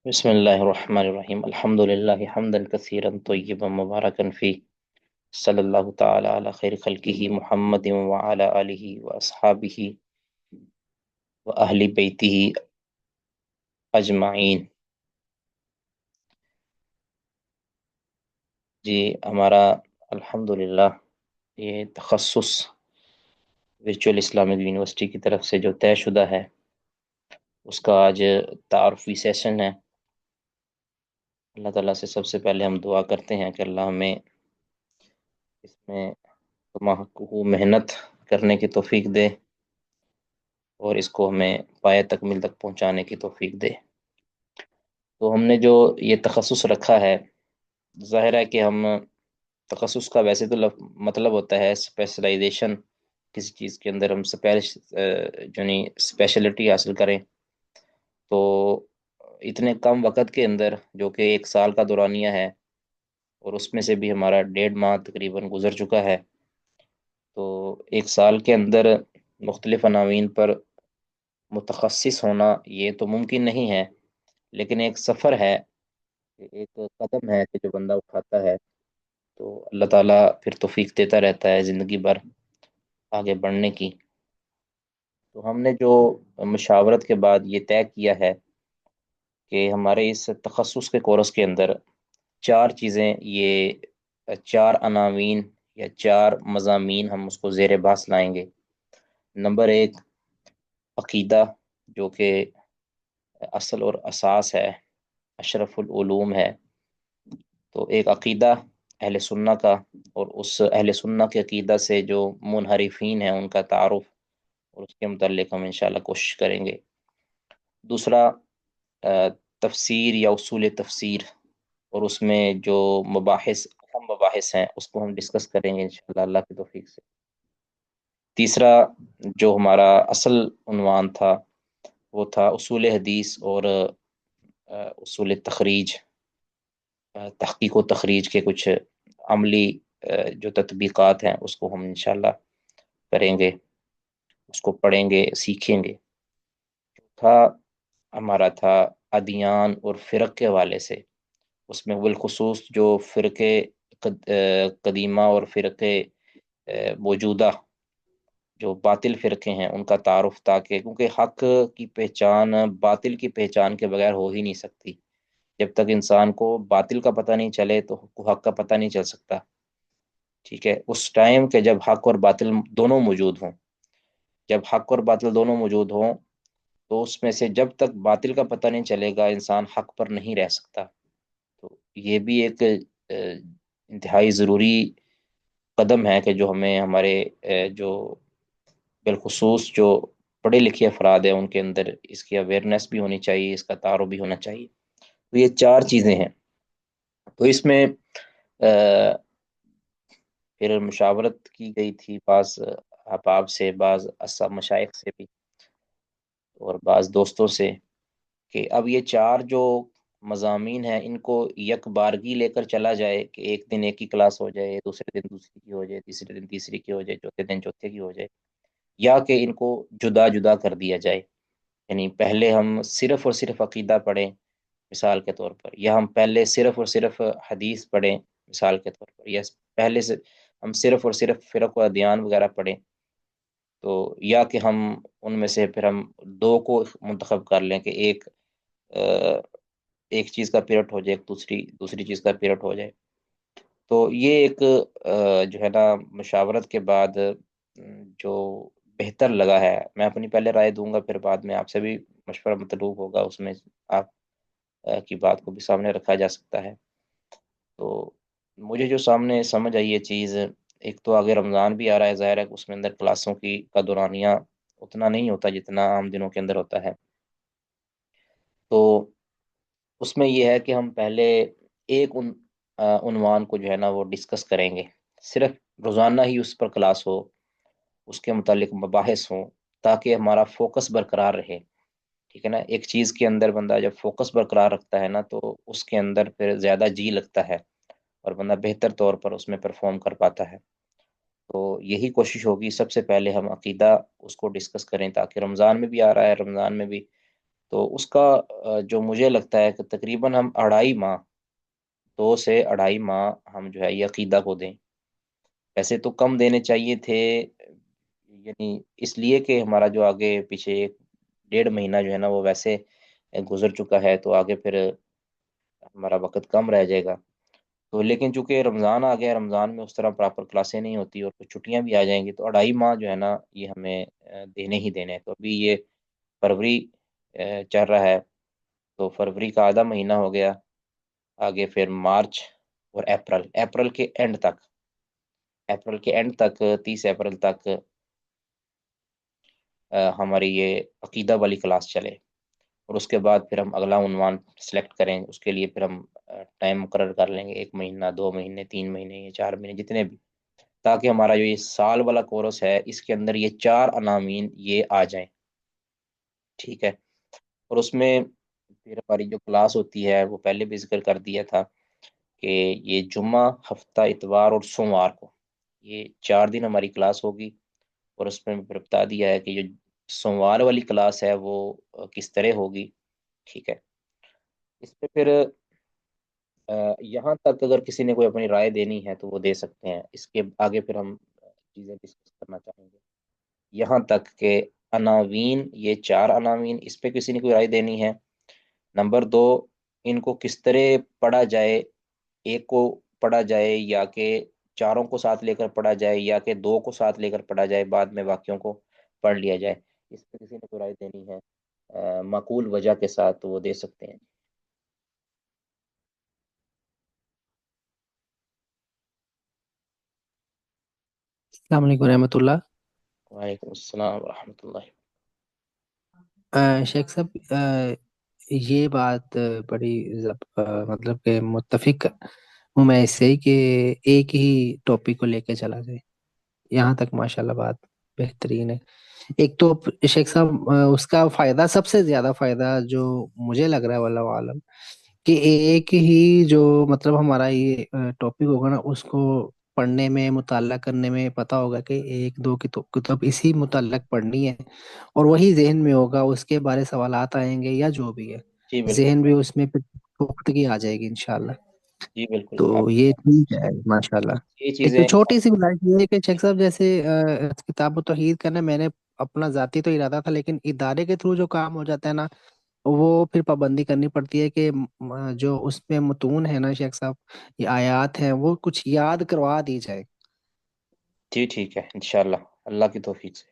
بسم الله الرحمن الرحيم الحمد لله حمدا كثيرا طيبا مباركا فيه صلى الله تعالى على خير خلقه محمد وعلى آله وأصحابه وأهل بيته أجمعين. جی ہمارا الحمدللہ یہ تخصص ورچوئل اسلامک یونیورسٹی کی طرف سے جو طے شدہ ہے اس کا آج تعارفی سیشن ہے۔ اللہ تعالیٰ سے سب سے پہلے ہم دعا کرتے ہیں کہ اللہ ہمیں اس میں محنت کرنے کی توفیق دے اور اس کو ہمیں پایہ تکمیل تک پہنچانے کی توفیق دے۔ تو ہم نے جو یہ تخصص رکھا ہے، ظاہر ہے کہ ہم تخصص کا ویسے تو مطلب ہوتا ہے اسپیشلائزیشن، کسی چیز کے اندر ہم یعنی اسپیشلٹی حاصل کریں۔ تو اتنے کم وقت کے اندر جو کہ 1 سال کا دورانیہ ہے اور اس میں سے بھی ہمارا 1.5 ماہ تقریباً گزر چکا ہے، تو 1 سال کے اندر مختلف عناوین پر متخصص ہونا یہ تو ممکن نہیں ہے، لیکن ایک سفر ہے، ایک قدم ہے کہ جو بندہ اٹھاتا ہے تو اللہ تعالیٰ پھر توفیق دیتا رہتا ہے زندگی بھر آگے بڑھنے کی۔ تو ہم نے جو مشاورت کے بعد یہ طے کیا ہے کہ ہمارے اس تخصص کے کورس کے اندر 4 چیزیں، یہ 4 عناوین یا 4 مضامین ہم اس کو زیر بحث لائیں گے۔ نمبر 1، عقیدہ، جو کہ اصل اور اساس ہے، اشرف العلوم ہے۔ تو ایک عقیدہ اہل سنہ کا، اور اس اہل سنہ کے عقیدہ سے جو منحرفین ہیں ان کا تعارف، اور اس کے متعلق ہم انشاءاللہ کوشش کریں گے۔ دوسرا، تفسیر یا اصول تفسیر، اور اس میں جو مباحث، اہم مباحث ہیں اس کو ہم ڈسکس کریں گے انشاءاللہ اللہ کی توفیق سے۔ تیسرا، جو ہمارا اصل عنوان تھا وہ تھا اصول حدیث اور اصول تخریج، تحقیق و تخریج کے کچھ عملی جو تطبیقات ہیں اس کو ہم انشاءاللہ کریں گے، اس کو پڑھیں گے، سیکھیں گے۔ تھا ہمارا تھا ادیان اور فرق کے حوالے سے، اس میں بالخصوص جو فرقے قدیمہ اور فرقے موجودہ جو باطل فرقے ہیں ان کا تعارف، تاکہ کیونکہ حق کی پہچان باطل کی پہچان کے بغیر ہو ہی نہیں سکتی۔ جب تک انسان کو باطل کا پتہ نہیں چلے تو حق کا پتہ نہیں چل سکتا۔ ٹھیک ہے، اس ٹائم کے جب حق اور باطل دونوں موجود ہوں، جب حق اور باطل دونوں موجود ہوں تو اس میں سے جب تک باطل کا پتہ نہیں چلے گا انسان حق پر نہیں رہ سکتا۔ تو یہ بھی ایک انتہائی ضروری قدم ہے کہ جو ہمیں ہمارے جو بالخصوص جو پڑھے لکھے افراد ہیں ان کے اندر اس کی اویئرنیس بھی ہونی چاہیے، اس کا تعارف بھی ہونا چاہیے۔ تو یہ 4 چیزیں ہیں۔ تو اس میں پھر مشاورت کی گئی تھی بعض احباب سے، بعض مشائخ سے بھی، اور بعض دوستوں سے، کہ اب یہ 4 جو مضامین ہیں ان کو یک بارگی لے کر چلا جائے، کہ ایک دن ایک کی کلاس ہو جائے، دوسرے دن دوسری کی ہو جائے، تیسرے دن تیسری کی ہو جائے، چوتھے دن چوتھے کی ہو جائے، یا کہ ان کو جدا جدا کر دیا جائے۔ یعنی پہلے ہم صرف اور صرف عقیدہ پڑھیں مثال کے طور پر، یا ہم پہلے صرف اور صرف حدیث پڑھیں مثال کے طور پر، یا پہلے سے ہم صرف اور صرف فرق و ادیان وغیرہ پڑھیں، تو یا کہ ہم ان میں سے پھر ہم 2 کو منتخب کر لیں کہ ایک چیز کا پیریڈ ہو جائے، ایک دوسری چیز کا پیریڈ ہو جائے۔ تو یہ ایک جو ہے نا مشاورت کے بعد جو بہتر لگا ہے، میں اپنی پہلے رائے دوں گا، پھر بعد میں آپ سے بھی مشورہ مطلوب ہوگا، اس میں آپ کی بات کو بھی سامنے رکھا جا سکتا ہے۔ تو مجھے جو سامنے سمجھ آئی یہ چیز، ایک تو آگے رمضان بھی آ رہا ہے، ظاہر ہے کہ اس میں اندر کلاسوں کا دورانیہ اتنا نہیں ہوتا جتنا عام دنوں کے اندر ہوتا ہے۔ تو اس میں یہ ہے کہ ہم پہلے ایک عنوان کو جو ہے نا وہ ڈسکس کریں گے، صرف روزانہ ہی اس پر کلاس ہو، اس کے متعلق مباحث ہوں، تاکہ ہمارا فوکس برقرار رہے۔ ٹھیک ہے نا، ایک چیز کے اندر بندہ جب فوکس برقرار رکھتا ہے نا تو اس کے اندر پھر زیادہ جی لگتا ہے اور بندہ بہتر طور پر اس میں پرفارم کر پاتا ہے۔ تو یہی کوشش ہوگی، سب سے پہلے ہم عقیدہ اس کو ڈسکس کریں، تاکہ رمضان میں بھی آ رہا ہے، رمضان میں بھی تو اس کا جو مجھے لگتا ہے کہ تقریباً ہم 2.5 ماہ، 2 سے 2.5 ماہ ہم جو ہے یہ عقیدہ کو دیں. ویسے تو کم دینے چاہیے تھے، یعنی اس لیے کہ ہمارا جو آگے پیچھے 1.5 مہینہ جو ہے نا وہ ویسے گزر چکا ہے، تو آگے پھر ہمارا وقت کم رہ جائے گا. تو لیکن چونکہ رمضان آ گیا، رمضان میں اس طرح پراپر کلاسیں نہیں ہوتی اور کچھ چھٹیاں بھی آ جائیں گی، تو 2.5 ماہ جو ہے نا یہ ہمیں دینے ہی دینے ہیں. تو ابھی یہ فروری چل رہا ہے، تو فروری کا آدھا مہینہ ہو گیا. آگے پھر مارچ اور اپریل کے اینڈ تک، 30 اپریل تک ہماری یہ عقیدہ والی کلاس چلے. اور اس کے بعد پھر ہم اگلا عنوان سلیکٹ کریں، اس کے لیے پھر ہم ٹائم مقرر کر لیں گے، 1 مہینہ، 2 مہینے، 3 مہینے یا 4 مہینے، جتنے بھی، تاکہ ہمارا جو یہ سال والا کورس ہے اس کے اندر یہ 4 عناوین یہ آ جائیں. ٹھیک ہے. اور اس میں پھر ہماری جو کلاس ہوتی ہے وہ پہلے بھی ذکر کر دیا تھا کہ یہ جمعہ، ہفتہ، اتوار اور سوموار کو یہ 4 دن ہماری کلاس ہوگی. اور اس میں پھر بتا دیا ہے کہ جو سوموار والی کلاس ہے وہ کس طرح ہوگی. ٹھیک ہے. اس پہ پھر یہاں تک اگر کسی نے کوئی اپنی رائے دینی ہے تو وہ دے سکتے ہیں. اس کے آگے پھر ہم چیزیں ڈسکس کرنا چاہیں گے. یہاں تک کہ عناوین، یہ 4 عناوین، اس پہ کسی نے کوئی رائے دینی ہے. نمبر 2، ان کو کس طرح پڑھا جائے، ایک کو پڑھا جائے یا کہ چاروں کو ساتھ لے کر پڑھا جائے یا کہ 2 کو ساتھ لے کر پڑھا جائے، بعد میں واقعوں کو پڑھ لیا جائے. اس پہ کسی نے کوئی رائے دینی ہے معقول وجہ کے ساتھ، تو وہ دے سکتے ہیں. السلام علیکم رحمۃ اللہ۔ وعلیکم السلام ورحمۃ اللہ. شیخ صاحب، یہ بات بڑی مطلب کہ متفق ہوں میں اس سے کہ ایک ہی ٹاپک کو لے کے چلا جائے، یہاں تک ماشاءاللہ بات بہترین ہے۔ ایک تو شیخ صاحب اس کا فائدہ، سب سے زیادہ فائدہ جو مجھے لگ رہا ہے واللہ عالم، کہ ایک ہی جو مطلب ہمارا یہ ٹاپک ہوگا نا، اس کو پڑھنے میں، مطالعہ کرنے میں پتا ہوگا کہ ایک دو کتاب اسی متعلق پڑھنی ہے، اور وہی ذہن میں ہوگا، اس کے بارے سوالات آئیں گے یا جو بھی ہے، جی بالکل. ذہن بھی اس میں پھر پختگی آ جائے گی انشاءاللہ۔ جی بالکل. تو آپ یہ ٹھیک ہے ماشاءاللہ۔ یہ ایک چیزیں. تو چھوٹی سی گزارش یہ ہے کہ شیخ صاحب جیسے کتاب و توحید کرنا، میں نے اپنا ذاتی تو ارادہ تھا، لیکن ادارے کے تھرو جو کام ہو جاتا ہے نا، وہ پھر پابندی کرنی پڑتی ہے کہ جو اس میں متون ہے نا شیخ صاحب، یہ آیات ہیں، وہ کچھ یاد کروا دی جائے۔ جی ٹھیک ہے انشاءاللہ، اللہ کی توفیق سے.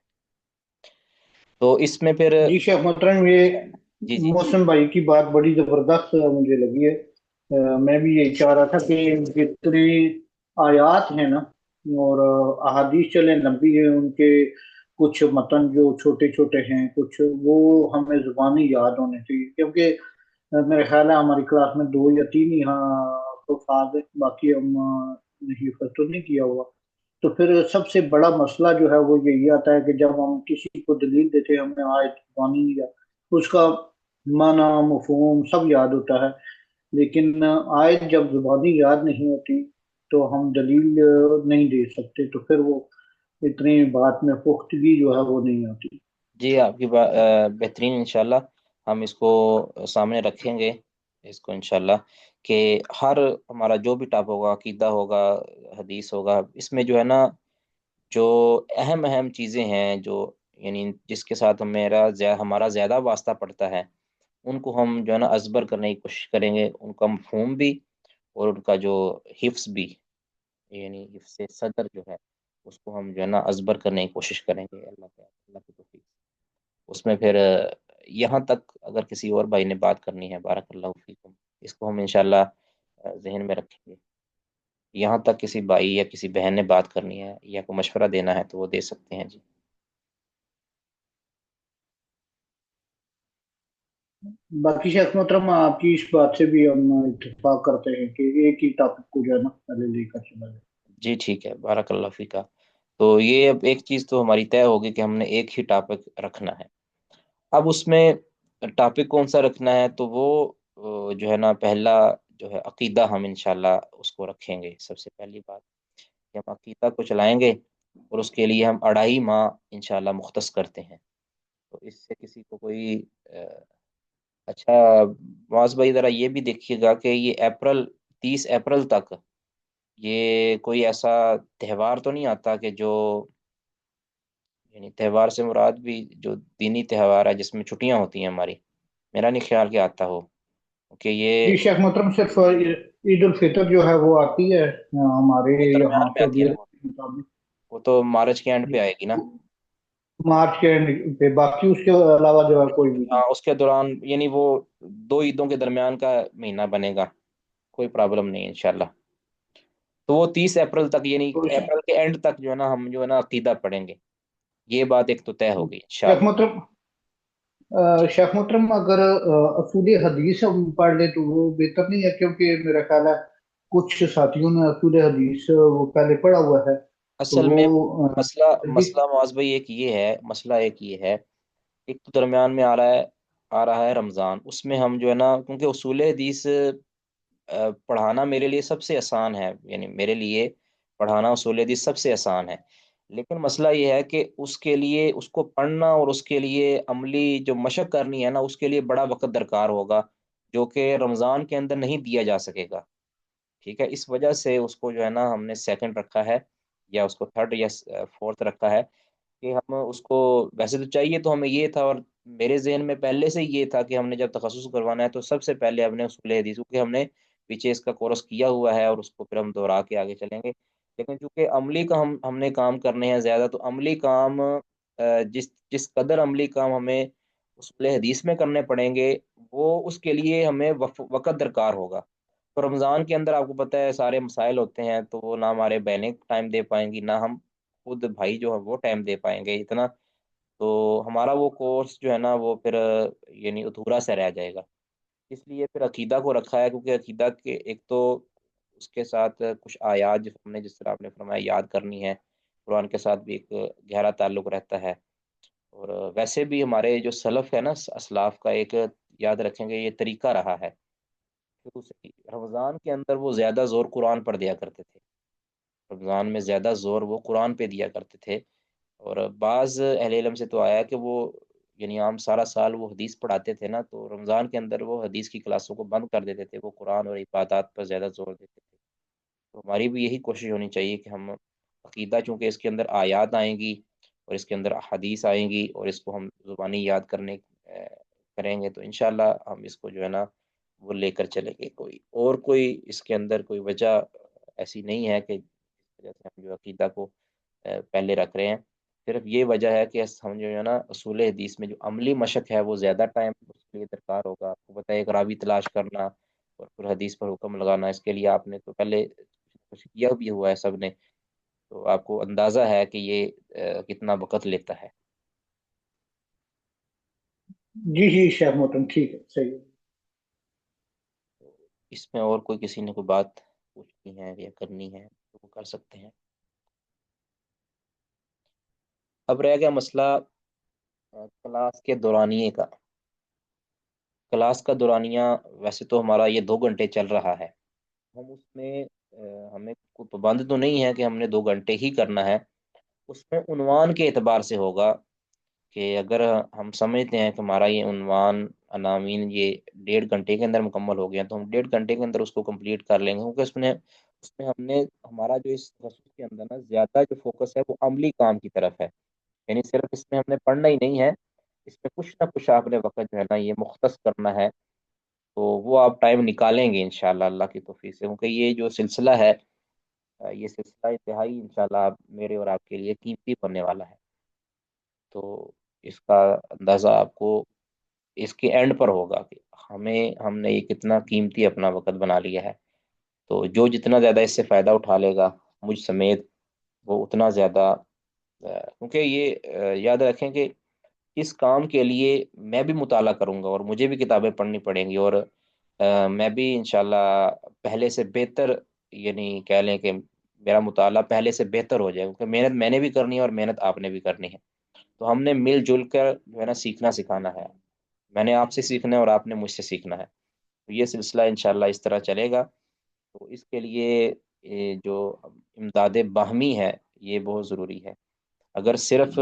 تو اس میں پھر جی شیخ محترم، یہ جی جی محسن بھائی کی بات بڑی زبردست مجھے لگی ہے۔ میں بھی یہی چاہ رہا تھا کہ جتنی آیات ہیں نا، اور احادیث چلے لمبی ہیں، ان کے کچھ متن جو چھوٹے چھوٹے ہیں، کچھ وہ ہمیں زبانی یاد ہونے چاہیے، کیونکہ میرے خیال ہے ہماری کلاس میں 2 یا 3 یہاں حفاظ ہیں، باقی ہم نے حفظ تو نہیں کیا ہوا۔ تو پھر سب سے بڑا مسئلہ جو ہے وہ یہی آتا ہے کہ جب ہم کسی کو دلیل دیتے ہیں، ہمیں آیت زبانی یا اس کا معنی، مفہوم سب یاد ہوتا ہے، لیکن آیت جب زبانی یاد نہیں ہوتی تو ہم دلیل نہیں دے سکتے، تو پھر وہ اتنی بات میں پختگی جو ہے وہ نہیں آتی۔ جی، آپ کی بات بہترین. انشاءاللہ ہم اس کو سامنے رکھیں گے، اس کو انشاءاللہ، کہ ہر ہمارا جو بھی ٹاپ ہوگا، عقیدہ ہوگا، حدیث ہوگا، اس میں جو ہے نا جو اہم اہم چیزیں ہیں، جو یعنی جس کے ساتھ ہمارا زیادہ واسطہ پڑتا ہے، ان کو ہم جو ہے نا ازبر کرنے کی کوشش کریں گے، ان کا مفہوم بھی اور ان کا جو حفظ بھی، یعنی حفظ صدر جو ہے اس کو ہم جو ہے نا ازبر کرنے کی کوشش کریں گے. اللہ کی توفیق. اس میں پھر یہاں تک اگر کسی اور بھائی نے بات کرنی ہے، بارک اللہ فیکم، اس کو ہم انشاءاللہ ذہن میں رکھیں گے. یہاں تک کسی بھائی یا کسی بہن نے بات کرنی ہے یا کوئی مشورہ دینا ہے تو وہ دے سکتے ہیں. جی باقی شیخ محترم، آپ کی اس بات سے بھی ہم اتفاق کرتے ہیں کہ ایک ہی ٹاپک کو جو ہے نا پہلے لے کر چلا جائے۔ جی ٹھیک ہے، بارک اللہ فیکا. تو یہ اب ایک چیز تو ہماری طے ہوگی کہ ہم نے ایک ہی ٹاپک رکھنا ہے. اب اس میں ٹاپک کون سا رکھنا ہے، تو وہ جو ہے نا پہلا جو ہے عقیدہ، ہم انشاءاللہ اس کو رکھیں گے. سب سے پہلی بات کہ ہم عقیدہ کو چلائیں گے، اور اس کے لیے ہم 2.5 ماہ انشاءاللہ مختص کرتے ہیں. تو اس سے کسی کو کوئی اچھا معاذ بھائی ذرا یہ بھی دیکھیے گا کہ یہ اپریل 30 اپریل تک یہ کوئی ایسا تہوار تو نہیں آتا کہ جو، یعنی تہوار سے مراد بھی جو دینی تہوار ہے جس میں چھٹیاں ہوتی ہیں ہماری، میرا نہیں خیال کہ آتا ہو کہ یہ جی شیخ محترم، صرف عید الفطر جو ہے وہ آتی ہے ہمارے وہ درمیان یہاں میں آتی ہے نا، سعودیت کے مطابق۔ وہ تو مارچ کے اینڈ جی، پہ آئے گی نا۔ مارچ کے end پہ، باقی اس کے علاوہ جو ہے کوئی بھی نہیں۔ ہاں اس کے دوران یعنی وہ دو عیدوں کے درمیان کا مہینہ بنے گا، کوئی پرابلم نہیں ہے انشاءاللہ۔ تو وہ 30 اپریل تک یعنی تو اپریل کے اینڈ تک جو ہے نا ہم جو ہے نا عقیدہ پڑھیں گے، یہ بات ایک تو طے ہوگی شیخ انشاءاللہ۔ محترم، شیخ محترم اگر اصول حدیث ہم پڑھ لیں تو وہ بہتر نہیں ہے؟ کیونکہ میرا خیال ہے کچھ ساتھیوں نے اصول حدیث وہ پہلے پڑھا ہوا ہے، تو اصل وہ میں مسئلہ جلدی۔ مسئلہ معاذ بھائی ایک یہ ہے، ایک تو درمیان میں آ رہا ہے رمضان، اس میں ہم جو ہے نا کیونکہ اصول حدیث پڑھانا میرے لیے سب سے آسان ہے، یعنی میرے لیے پڑھانا اصول حدیث سب سے آسان ہے، لیکن مسئلہ یہ ہے کہ اس کے لیے اس کو پڑھنا اور اس کے لیے عملی جو مشق کرنی ہے نا اس کے لیے بڑا وقت درکار ہوگا، جو کہ رمضان کے اندر نہیں دیا جا سکے گا۔ ٹھیک ہے، اس وجہ سے اس کو جو ہے نا ہم نے سیکنڈ رکھا ہے، یا اس کو تھرڈ یا فورتھ رکھا ہے، کہ ہم اس کو، ویسے تو چاہیے تو ہمیں یہ تھا، اور میرے ذہن میں پہلے سے یہ تھا کہ ہم نے جب تخصص کروانا ہے تو سب سے پہلے ہم نے اصول حدیث، کیونکہ ہم نے پیچھے اس کا کورس کیا ہوا ہے اور اس کو پھر ہم دوہرا کے آگے چلیں گے، لیکن چونکہ عملی کا ہم نے کام کرنے ہیں زیادہ، تو عملی کام جس جس قدر عملی کام ہمیں اصول حدیث میں کرنے پڑیں گے، وہ اس کے لیے ہمیں وقت درکار ہوگا۔ تو رمضان کے اندر آپ کو پتہ ہے سارے مسائل ہوتے ہیں، تو وہ نہ ہمارے بہنیں ٹائم دے پائیں گی، نہ ہم خود بھائی جو ہے وہ ٹائم دے پائیں گے اتنا، تو ہمارا وہ کورس جو ہے نا وہ پھر یعنی ادھورا سا رہ جائے گا۔ اس لیے پھر عقیدہ کو رکھا ہے، کیونکہ عقیدہ کے ایک تو اس کے ساتھ کچھ آیات جو ہم نے جس طرح آپ نے فرمایا یاد کرنی ہے، قرآن کے ساتھ بھی ایک گہرا تعلق رہتا ہے، اور ویسے بھی ہمارے جو سلف ہے نا اسلاف کا ایک، یاد رکھیں گے یہ طریقہ رہا ہے شروع سے ہی، رمضان کے اندر وہ زیادہ زور قرآن پر دیا کرتے تھے، رمضان میں زیادہ زور وہ قرآن پہ دیا کرتے تھے، اور بعض اہل علم سے تو آیا کہ وہ یعنی عام سارا سال وہ حدیث پڑھاتے تھے نا، تو رمضان کے اندر وہ حدیث کی کلاسوں کو بند کر دیتے تھے، وہ قرآن اور عبادات پر زیادہ زور دیتے تھے۔ تو ہماری بھی یہی کوشش ہونی چاہیے کہ ہم عقیدہ، چونکہ اس کے اندر آیات آئیں گی اور اس کے اندر حدیث آئیں گی، اور اس کو ہم زبانی یاد کریں گے، تو انشاءاللہ ہم اس کو جو ہے نا وہ لے کر چلیں گے، کوئی اس کے اندر کوئی وجہ ایسی نہیں ہے کہ جس وجہ سے ہم جو عقیدہ کو پہلے رکھ رہے ہیں، صرف یہ وجہ ہے کہ ہم جو ہے نا اصول حدیث میں جو عملی مشق ہے وہ زیادہ ٹائم اس کے لیے درکار ہوگا، آپ کو پتہ ہے ایک راوی تلاش کرنا اور پھر حدیث پر حکم لگانا، اس کے لیے آپ نے تو پہلے کچھ کیا بھی ہوا ہے سب نے، تو آپ کو اندازہ ہے کہ یہ کتنا وقت لیتا ہے۔ جی جی شیخ محترم، ٹھیک ہے، صحیح ہے۔ اس میں اور کوئی کسی نے کوئی بات پوچھنی ہے یا کرنی ہے تو وہ کر سکتے ہیں۔ اب رہ گیا مسئلہ کلاس کے دورانیے کا۔ کلاس کا دورانیہ ویسے تو ہمارا یہ 2 گھنٹے چل رہا ہے، ہم اس میں ہمیں کوئی پابند تو نہیں ہے کہ ہم نے 2 گھنٹے ہی کرنا ہے، اس میں عنوان کے اعتبار سے ہوگا کہ اگر ہم سمجھتے ہیں کہ ہمارا یہ عنوان عناوین یہ 1.5 گھنٹے کے اندر مکمل ہو گیا، تو ہم 1.5 گھنٹے کے اندر اس کو کمپلیٹ کر لیں گے، کیونکہ اس میں ہم نے ہمارا جو اس تخصص کے اندر نا زیادہ جو فوکس ہے وہ عملی کام کی طرف ہے، یعنی صرف اس میں ہم نے پڑھنا ہی نہیں ہے، اس میں کچھ نہ کچھ آپ نے وقت جو ہے نا یہ مختص کرنا ہے، تو وہ آپ ٹائم نکالیں گے انشاءاللہ اللہ کی توفیق سے، کیونکہ یہ جو سلسلہ ہے یہ سلسلہ انتہائی انشاءاللہ میرے اور آپ کے لیے قیمتی بننے والا ہے، تو اس کا اندازہ آپ کو اس کے اینڈ پر ہوگا کہ ہم نے یہ کتنا قیمتی اپنا وقت بنا لیا ہے، تو جو جتنا زیادہ اس سے فائدہ اٹھا لے گا مجھ سمیت، وہ اتنا زیادہ کیونکہ یہ یاد رکھیں کہ اس کام کے لیے میں بھی مطالعہ کروں گا اور مجھے بھی کتابیں پڑھنی پڑیں گی، اور میں بھی انشاءاللہ پہلے سے بہتر، یعنی کہہ لیں کہ میرا مطالعہ پہلے سے بہتر ہو جائے، کیونکہ محنت میں نے بھی کرنی ہے اور محنت آپ نے بھی کرنی ہے، تو ہم نے مل جل کر جو ہے نا سیکھنا سکھانا ہے، میں نے آپ سے سیکھنا ہے اور آپ نے مجھ سے سیکھنا ہے، تو یہ سلسلہ انشاءاللہ اس طرح چلے گا، تو اس کے لیے جو امداد باہمی ہے یہ بہت ضروری ہے، اگر صرف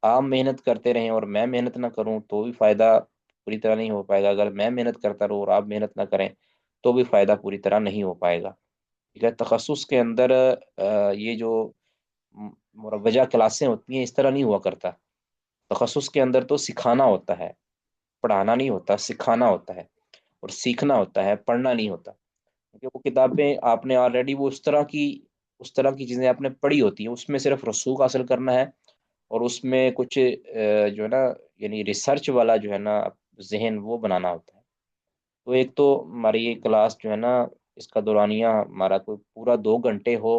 آپ محنت کرتے رہیں اور میں محنت نہ کروں تو بھی فائدہ پوری طرح نہیں ہو پائے گا. اگر میں محنت کرتا رہوں اور آپ محنت نہ کریں تو بھی فائدہ پوری طرح نہیں ہو پائے گا. ٹھیک ہے. تخصص کے اندر یہ جو مروجہ کلاسیں ہوتی ہیں اس طرح نہیں ہوا کرتا. تخصص کے اندر تو سکھانا ہوتا ہے، پڑھانا نہیں ہوتا، سکھانا ہوتا ہے اور سیکھنا ہوتا ہے، پڑھنا نہیں ہوتا. کیونکہ وہ کتابیں آپ نے آلریڈی وہ اس طرح کی چیزیں آپ نے پڑھی ہوتی ہیں، اس میں صرف رسوخ حاصل کرنا ہے اور اس میں کچھ جو ہے نا یعنی ریسرچ والا جو ہے نا ذہن وہ بنانا ہوتا ہے. تو ایک تو ہماری یہ کلاس جو ہے نا اس کا دورانیہ ہمارا کوئی پورا 2 گھنٹے ہو،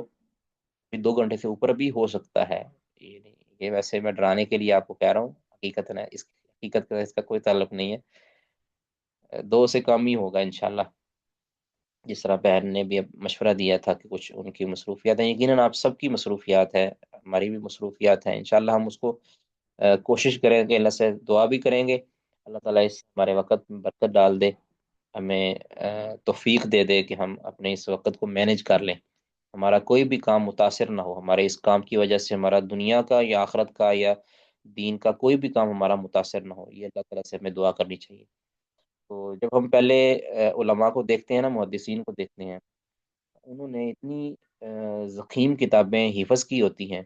2 گھنٹے سے اوپر بھی ہو سکتا ہے. یہ نہیں، یہ ویسے میں ڈرانے کے لیے آپ کو کہہ رہا ہوں، حقیقت ہے اس حقیقت کا اس کا کوئی تعلق نہیں ہے. 2 سے کم ہی ہوگا انشاءاللہ. جس طرح بہن نے بھی اب مشورہ دیا تھا کہ کچھ ان کی مصروفیات ہیں، یقیناً آپ سب کی مصروفیات ہے، ہماری بھی مصروفیات ہیں. انشاءاللہ ہم اس کو کوشش کریں گے، اللہ سے دعا بھی کریں گے اللہ تعالیٰ اس ہمارے وقت میں برکت ڈال دے، ہمیں توفیق دے دے کہ ہم اپنے اس وقت کو مینج کر لیں، ہمارا کوئی بھی کام متاثر نہ ہو، ہمارے اس کام کی وجہ سے ہمارا دنیا کا یا آخرت کا یا دین کا کوئی بھی کام ہمارا متاثر نہ ہو. یہ اللہ تعالیٰ سے ہمیں دعا کرنی چاہیے. تو جب ہم پہلے علماء کو دیکھتے ہیں نا، محدثین کو دیکھتے ہیں، انہوں نے اتنی ضخیم کتابیں حفظ کی ہوتی ہیں،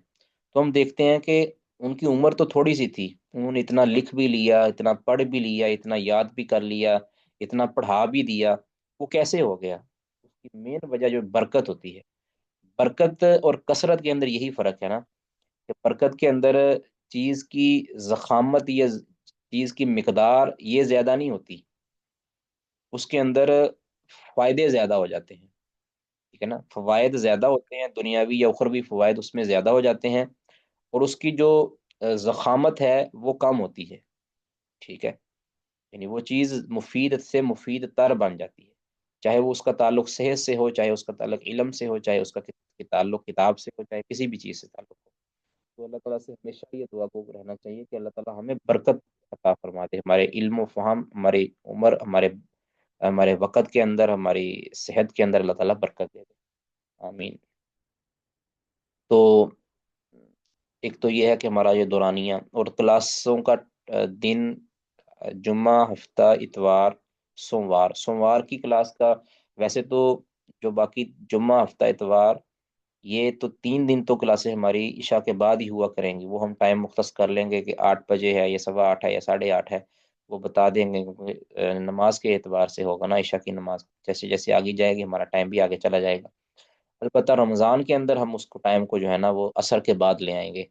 تو ہم دیکھتے ہیں کہ ان کی عمر تو تھوڑی سی تھی، انہوں نے اتنا لکھ بھی لیا، اتنا پڑھ بھی لیا، اتنا یاد بھی کر لیا، اتنا پڑھا بھی دیا. وہ کیسے ہو گیا؟ اس کی مین وجہ جو برکت ہوتی ہے. برکت اور کثرت کے اندر یہی فرق ہے نا کہ برکت کے اندر چیز کی ضخامت یا چیز کی مقدار یہ زیادہ نہیں ہوتی، اس کے اندر فائدے زیادہ ہو جاتے ہیں. ٹھیک ہے نا، فوائد زیادہ ہوتے ہیں، دنیاوی یا اخروی فوائد اس میں زیادہ ہو جاتے ہیں، اور اس کی جو ضخامت ہے وہ کم ہوتی ہے. ٹھیک ہے. یعنی وہ چیز مفید سے مفید تر بن جاتی ہے، چاہے وہ اس کا تعلق صحت سے ہو، چاہے اس کا تعلق علم سے ہو، چاہے اس کا تعلق کتاب سے ہو، چاہے کسی بھی چیز سے تعلق ہو. تو اللہ تعالیٰ سے ہمیشہ یہ دعا کو رہنا چاہیے کہ اللہ تعالیٰ ہمیں برکت عطا فرما دے، ہمارے علم و فہم، ہماری عمر، ہمارے وقت کے اندر، ہماری صحت کے اندر اللہ تعالیٰ برکت دے دے. آمین. تو ایک تو یہ ہے کہ ہمارا یہ دورانیہ اور کلاسوں کا دن جمعہ، ہفتہ، اتوار، سوموار کی کلاس کا. ویسے تو جو باقی جمعہ، ہفتہ، اتوار، یہ تو 3 دن تو کلاسیں ہماری عشاء کے بعد ہی ہوا کریں گی. وہ ہم ٹائم مختص کر لیں گے کہ 8 بجے ہے یا 8:15 ہے یا 8:30 ہے، وہ بتا دیں گے. کیونکہ نماز کے اعتبار سے ہوگا نا، عشاء کی نماز جیسے جیسے آگے جائے گی ہمارا ٹائم بھی آگے چلا جائے گا. البتہ رمضان کے اندر ہم اس کو ٹائم کو جو ہے نا وہ عصر کے بعد لے آئیں گے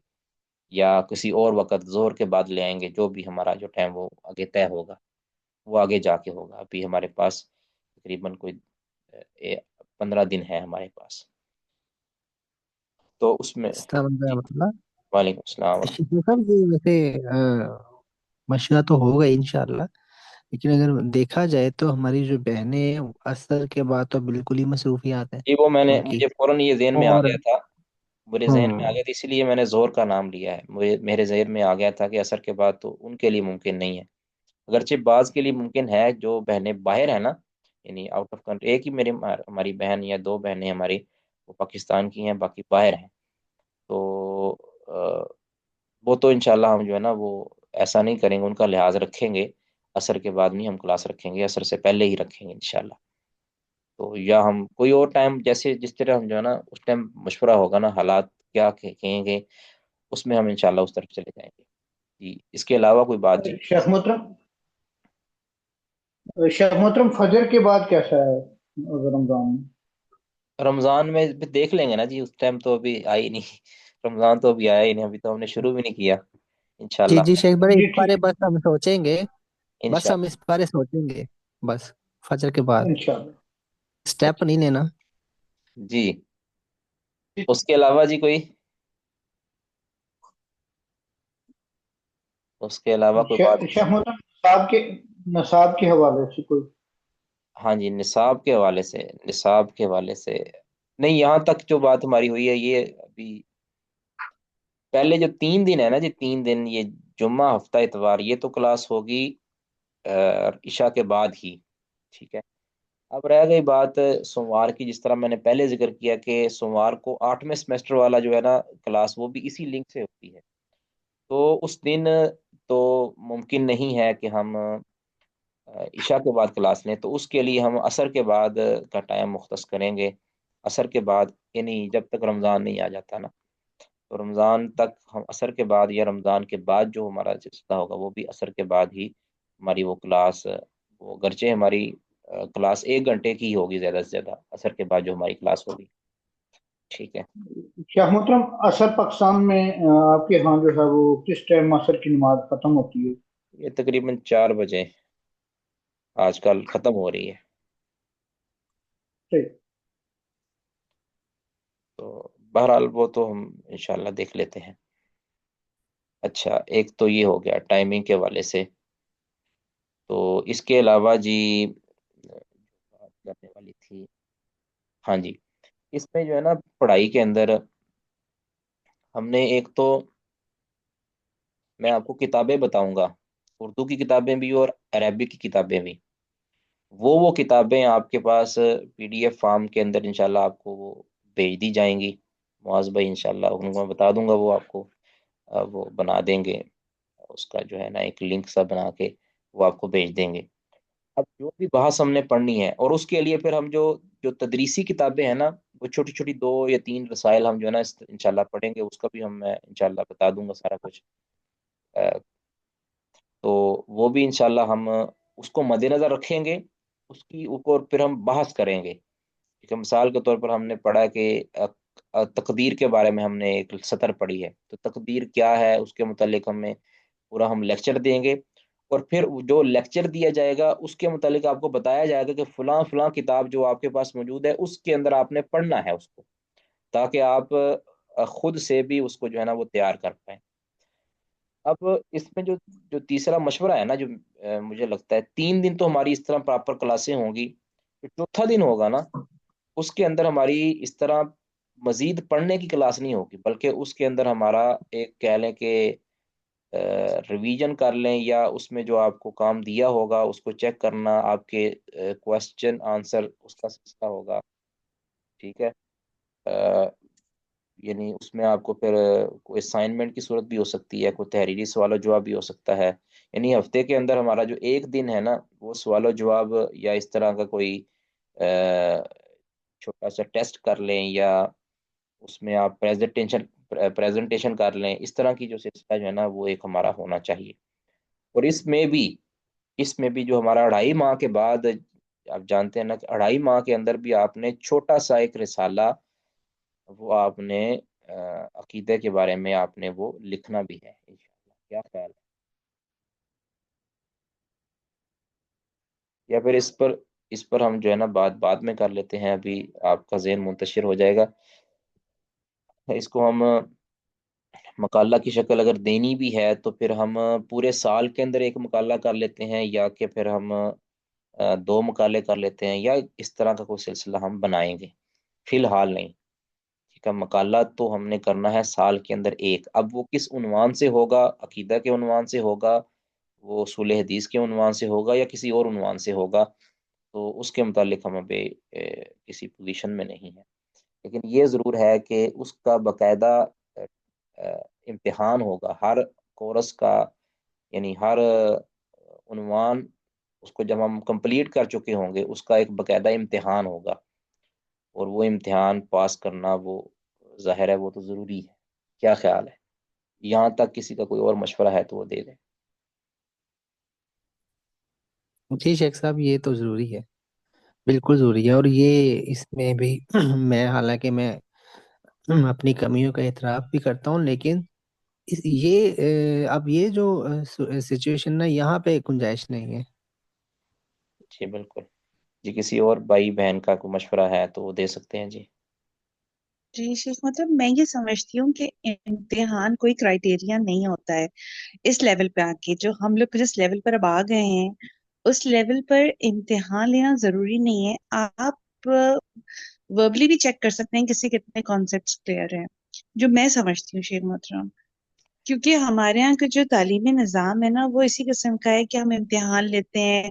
یا کسی اور وقت ظہر کے بعد لے آئیں گے. جو بھی ہمارا جو ٹائم وہ آگے طے ہوگا وہ آگے جا کے ہوگا. ابھی ہمارے پاس تقریباً کوئی 15 دن ہے ہمارے پاس، تو اس میں. جی. مطلب وعلیکم السلام ورحمۃ شیخ صاحب یہ ویسے مشورہ تو ہوگا انشاءاللہ، لیکن اگر دیکھا جائے تو ہماری جو بہنیں ہیں اثر کے بعد تو بالکل ہی مصروفیات ہیں جی. وہ ان کی. مجھے فوراً یہ ذہن میں آ اور گیا تھا، میرے ذہن میں آ ہاں گیا تھا، اسی لیے میں نے زہر کا نام لیا ہے. میرے ذہن میں آ گیا تھا کہ عصر کے بعد تو ان کے لیے ممکن نہیں ہے. اگرچہ بعض کے لیے ممکن ہے جو بہنیں باہر ہیں نا، یعنی آؤٹ آف کنٹری. ایک ہی ہماری بہن یا 2 بہنیں ہماری وہ پاکستان کی ہیں، باقی باہر ہیں. تو وہ تو انشاءاللہ ہم جو ہے نا وہ ایسا نہیں کریں گے، ان کا لحاظ رکھیں گے. عصر کے بعد نہیں ہم کلاس رکھیں گے، عصر سے پہلے ہی رکھیں گے انشاءاللہ. تو یا ہم کوئی اور ٹائم جیسے جس طرح ہم جو ہے نا اس ٹائم مشورہ ہوگا نا، حالات کیا کہیں گے اس میں ہم انشاءاللہ اس طرف چلے جائیں گے. جی. اس کے علاوہ کوئی بات؟ جی. شیخ محترم فجر کے بعد کیسا ہے رمضان میں؟ رمضان میں بھی دیکھ لیں گے نا جی، اس ٹائم تو ابھی آئی نہیں، رمضان تو ابھی آیا ہی نہیں، ابھی تو ہم نے شروع بھی نہیں کیا. جی انشاءاللہ. جی شیخ بھائی، جی اس ٹھیک. بارے بس ہم سوچیں گے، بس ہم انشاءاللہ. اس بارے سوچیں گے بس، فجر کے بعد انشاءاللہ. سٹیپ نہیں لینا. جی. اس کے علاوہ جی کوئی، اس کے علاوہ کوئی بات؟ شیخ محترم نصاب کے حوالے سے کوئی؟ ہاں جی. نصاب کے حوالے سے نہیں، یہاں تک جو بات ہماری ہوئی ہے یہ ابھی پہلے جو 3 دن ہے نا جی، 3 دن یہ جمعہ، ہفتہ، اتوار، یہ تو کلاس ہوگی عشاء کے بعد ہی. ٹھیک ہے. اب رہ گئی بات سوموار کی. جس طرح میں نے پہلے ذکر کیا کہ سوموار کو 8ویں سمیسٹر والا جو ہے نا کلاس وہ بھی اسی لنک سے ہوتی ہے. تو اس دن تو ممکن نہیں ہے کہ ہم عشاء کے بعد کلاس لیں تو اس کے لیے ہم عصر کے بعد کا ٹائم مختص کریں گے. عصر کے بعد یعنی جب تک رمضان نہیں آ جاتا نا، تو رمضان تک ہم عصر کے بعد یا رمضان کے بعد جو ہمارا سلسلہ ہوگا وہ بھی عصر کے بعد ہی ہماری وہ کلاس، وہ گرچہ ہماری کلاس 1 گھنٹے کی ہی ہوگی زیادہ سے زیادہ، عصر کے بعد جو ہماری کلاس ہوگی. ٹھیک ہے. شیخ محترم، اثر پاکستان میں آپ کے ہاں جو ہے وہ کس ٹائم اثر کی نماز ختم ہوتی ہے؟ یہ تقریباً 4 بجے آج کل ختم ہو رہی ہے. ٹھیک۔ تو بہرحال وہ تو ہم انشاءاللہ دیکھ لیتے ہیں. اچھا، ایک تو یہ ہو گیا ٹائمنگ کے حوالے سے. تو اس کے علاوہ جی بات کرنے والی تھی، ہاں جی، اس میں جو ہے نا پڑھائی کے اندر ہم نے ایک تو، میں آپ کو کتابیں بتاؤں گا، اردو کی کتابیں بھی اور عربی کی کتابیں بھی. وہ کتابیں آپ کے پاس پی ڈی ایف فارم کے اندر انشاءاللہ آپ کو وہ بھیج دی جائیں گی. معاذ بھائی انشاءاللہ ان کو میں بتا دوں گا، وہ آپ کو وہ بنا دیں گے، اس کا جو ہے نا ایک لنک سا بنا کے وہ آپ کو بھیج دیں گے. اب جو بھی بحث ہم نے پڑھنی ہے، اور اس کے لیے پھر ہم جو جو تدریسی کتابیں ہیں نا، وہ چھوٹی چھوٹی 2 یا 3 رسائل ہم جو ہے نا انشاءاللہ پڑھیں گے. اس کا بھی ہم میں انشاءاللہ بتا دوں گا سارا کچھ. تو وہ بھی انشاءاللہ ہم اس کو مد نظر رکھیں گے، اس کی اوپر پھر ہم بحث کریں گے. کہ مثال کے طور پر ہم نے پڑھا کہ تقدیر کے بارے میں ہم نے ایک سطر پڑھی ہے، تو تقدیر کیا ہے اس کے متعلق پورا ہم لیکچر دیں گے. اور پھر جو لیکچر دیا جائے گا اس کے متعلق آپ کو بتایا جائے گا کہ فلاں فلاں کتاب جو آپ کے پاس موجود ہے اس کے اندر آپ نے پڑھنا ہے اس کو، تاکہ آپ خود سے بھی اس کو جو ہے نا وہ تیار کر پائیں. اب اس میں جو جو تیسرا مشورہ ہے نا، جو مجھے لگتا ہے 3 دن تو ہماری اس طرح پراپر کلاسیں ہوں گی. جو چوتھا دن ہوگا نا، اس کے اندر ہماری اس طرح مزید پڑھنے کی کلاس نہیں ہوگی، بلکہ اس کے اندر ہمارا ایک کہہ لیں کہ ریویژن کر لیں، یا اس میں جو آپ کو کام دیا ہوگا اس کو چیک کرنا، آپ کے کوشچن آنسر اس کا سلسلہ ہوگا. ٹھیک ہے. یعنی اس میں آپ کو پھر کوئی اسائنمنٹ کی صورت بھی ہو سکتی ہے، کوئی تحریری سوال و جواب بھی ہو سکتا ہے. یعنی ہفتے کے اندر ہمارا جو ایک دن ہے نا، وہ سوال و جواب یا اس طرح کا کوئی چھوٹا سا ٹیسٹ کر لیں، یا اس میں آپ پریزنٹیشن کر لیں. اس طرح کی جو سلسلہ جو ہے نا وہ ایک ہمارا ہونا چاہیے. اور اس میں بھی جو ہمارا 2.5 ماہ کے بعد، آپ جانتے ہیں نا کہ 2.5 ماہ کے اندر بھی آپ نے چھوٹا سا ایک رسالہ وہ آپ نے عقیدے کے بارے میں آپ نے وہ لکھنا بھی ہے انشاءاللہ. کیا خیال ہے؟ یا پھر اس پر ہم جو ہے نا بات بعد میں کر لیتے ہیں، ابھی آپ کا ذہن منتشر ہو جائے گا. اس کو ہم مقالہ کی شکل اگر دینی بھی ہے تو پھر ہم پورے سال کے اندر ایک مقالہ کر لیتے ہیں، یا کہ پھر ہم 2 مقالے کر لیتے ہیں، یا اس طرح کا کوئی سلسلہ ہم بنائیں گے. فی الحال نہیں. ٹھیک ہے. مقالہ تو ہم نے کرنا ہے سال کے اندر ایک. اب وہ کس عنوان سے ہوگا، عقیدہ کے عنوان سے ہوگا، وہ اصول حدیث کے عنوان سے ہوگا، یا کسی اور عنوان سے ہوگا، تو اس کے متعلق ہم ابھی کسی پوزیشن میں نہیں ہیں. لیکن یہ ضرور ہے کہ اس کا باقاعدہ امتحان ہوگا ہر کورس کا. یعنی ہر عنوان، اس کو جب ہم کمپلیٹ کر چکے ہوں گے اس کا ایک باقاعدہ امتحان ہوگا. اور وہ امتحان پاس کرنا وہ ظاہر ہے وہ تو ضروری ہے. کیا خیال ہے؟ یہاں تک کسی کا کوئی اور مشورہ ہے تو وہ دے دیں. جی شیخ صاحب، یہ تو ضروری ہے، بالکل ضروری ہے. اور یہ اس میں بھی حالانکہ میں اپنی کمیوں کا اعتراف بھی کرتا ہوں، لیکن اب یہ جو سچویشن نا، یہاں پہ گنجائش نہیں ہے. جی بالکل. جی کسی اور بھائی بہن کا کوئی مشورہ ہے تو وہ دے سکتے ہیں. جی جی شیخ، مطلب میں یہ سمجھتی ہوں کہ امتحان کوئی کرائٹیریا نہیں ہوتا ہے اس لیول پہ آ کے. جو ہم لوگ جس لیول پر اب آ گئے ہیں اس لیول پر امتحان لینا ضروری نہیں ہے. آپ وربلی بھی چیک کر سکتے ہیں کسی کتنے کانسیپٹس کلیئر ہیں، جو میں سمجھتی ہوں شیخ محترم. کیونکہ ہمارے یہاں کا جو تعلیمی نظام ہے نا وہ اسی قسم کا ہے کہ ہم امتحان لیتے ہیں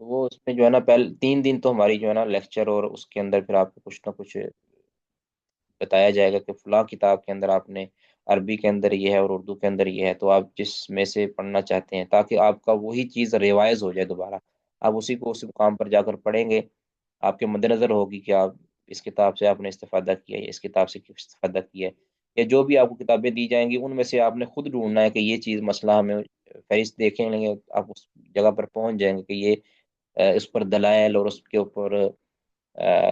تو وہ اس میں جو ہے نا پہلے 3 دن تو ہماری جو ہے نا لیکچر، اور اس کے اندر پھر آپ کو کچھ نہ کچھ بتایا جائے گا کہ فلاں کتاب کے اندر آپ نے عربی کے اندر یہ ہے اور اردو کے اندر یہ ہے، تو آپ جس میں سے پڑھنا چاہتے ہیں، تاکہ آپ کا وہی چیز ریوائز ہو جائے دوبارہ، آپ اسی کو اسی مقام پر جا کر پڑھیں گے، آپ کے مد نظر ہوگی کہ آپ اس کتاب سے آپ نے استفادہ کیا ہے، اس کتاب سے کیوں استفادہ کیا ہے، یا جو بھی آپ کو کتابیں دی جائیں گی ان میں سے آپ نے خود ڈھونڈنا ہے کہ یہ چیز مسئلہ ہمیں فہرست دیکھیں لیں گے، آپ اس جگہ پر پہنچ جائیں گے کہ یہ اس پر دلائل اور اس کے اوپر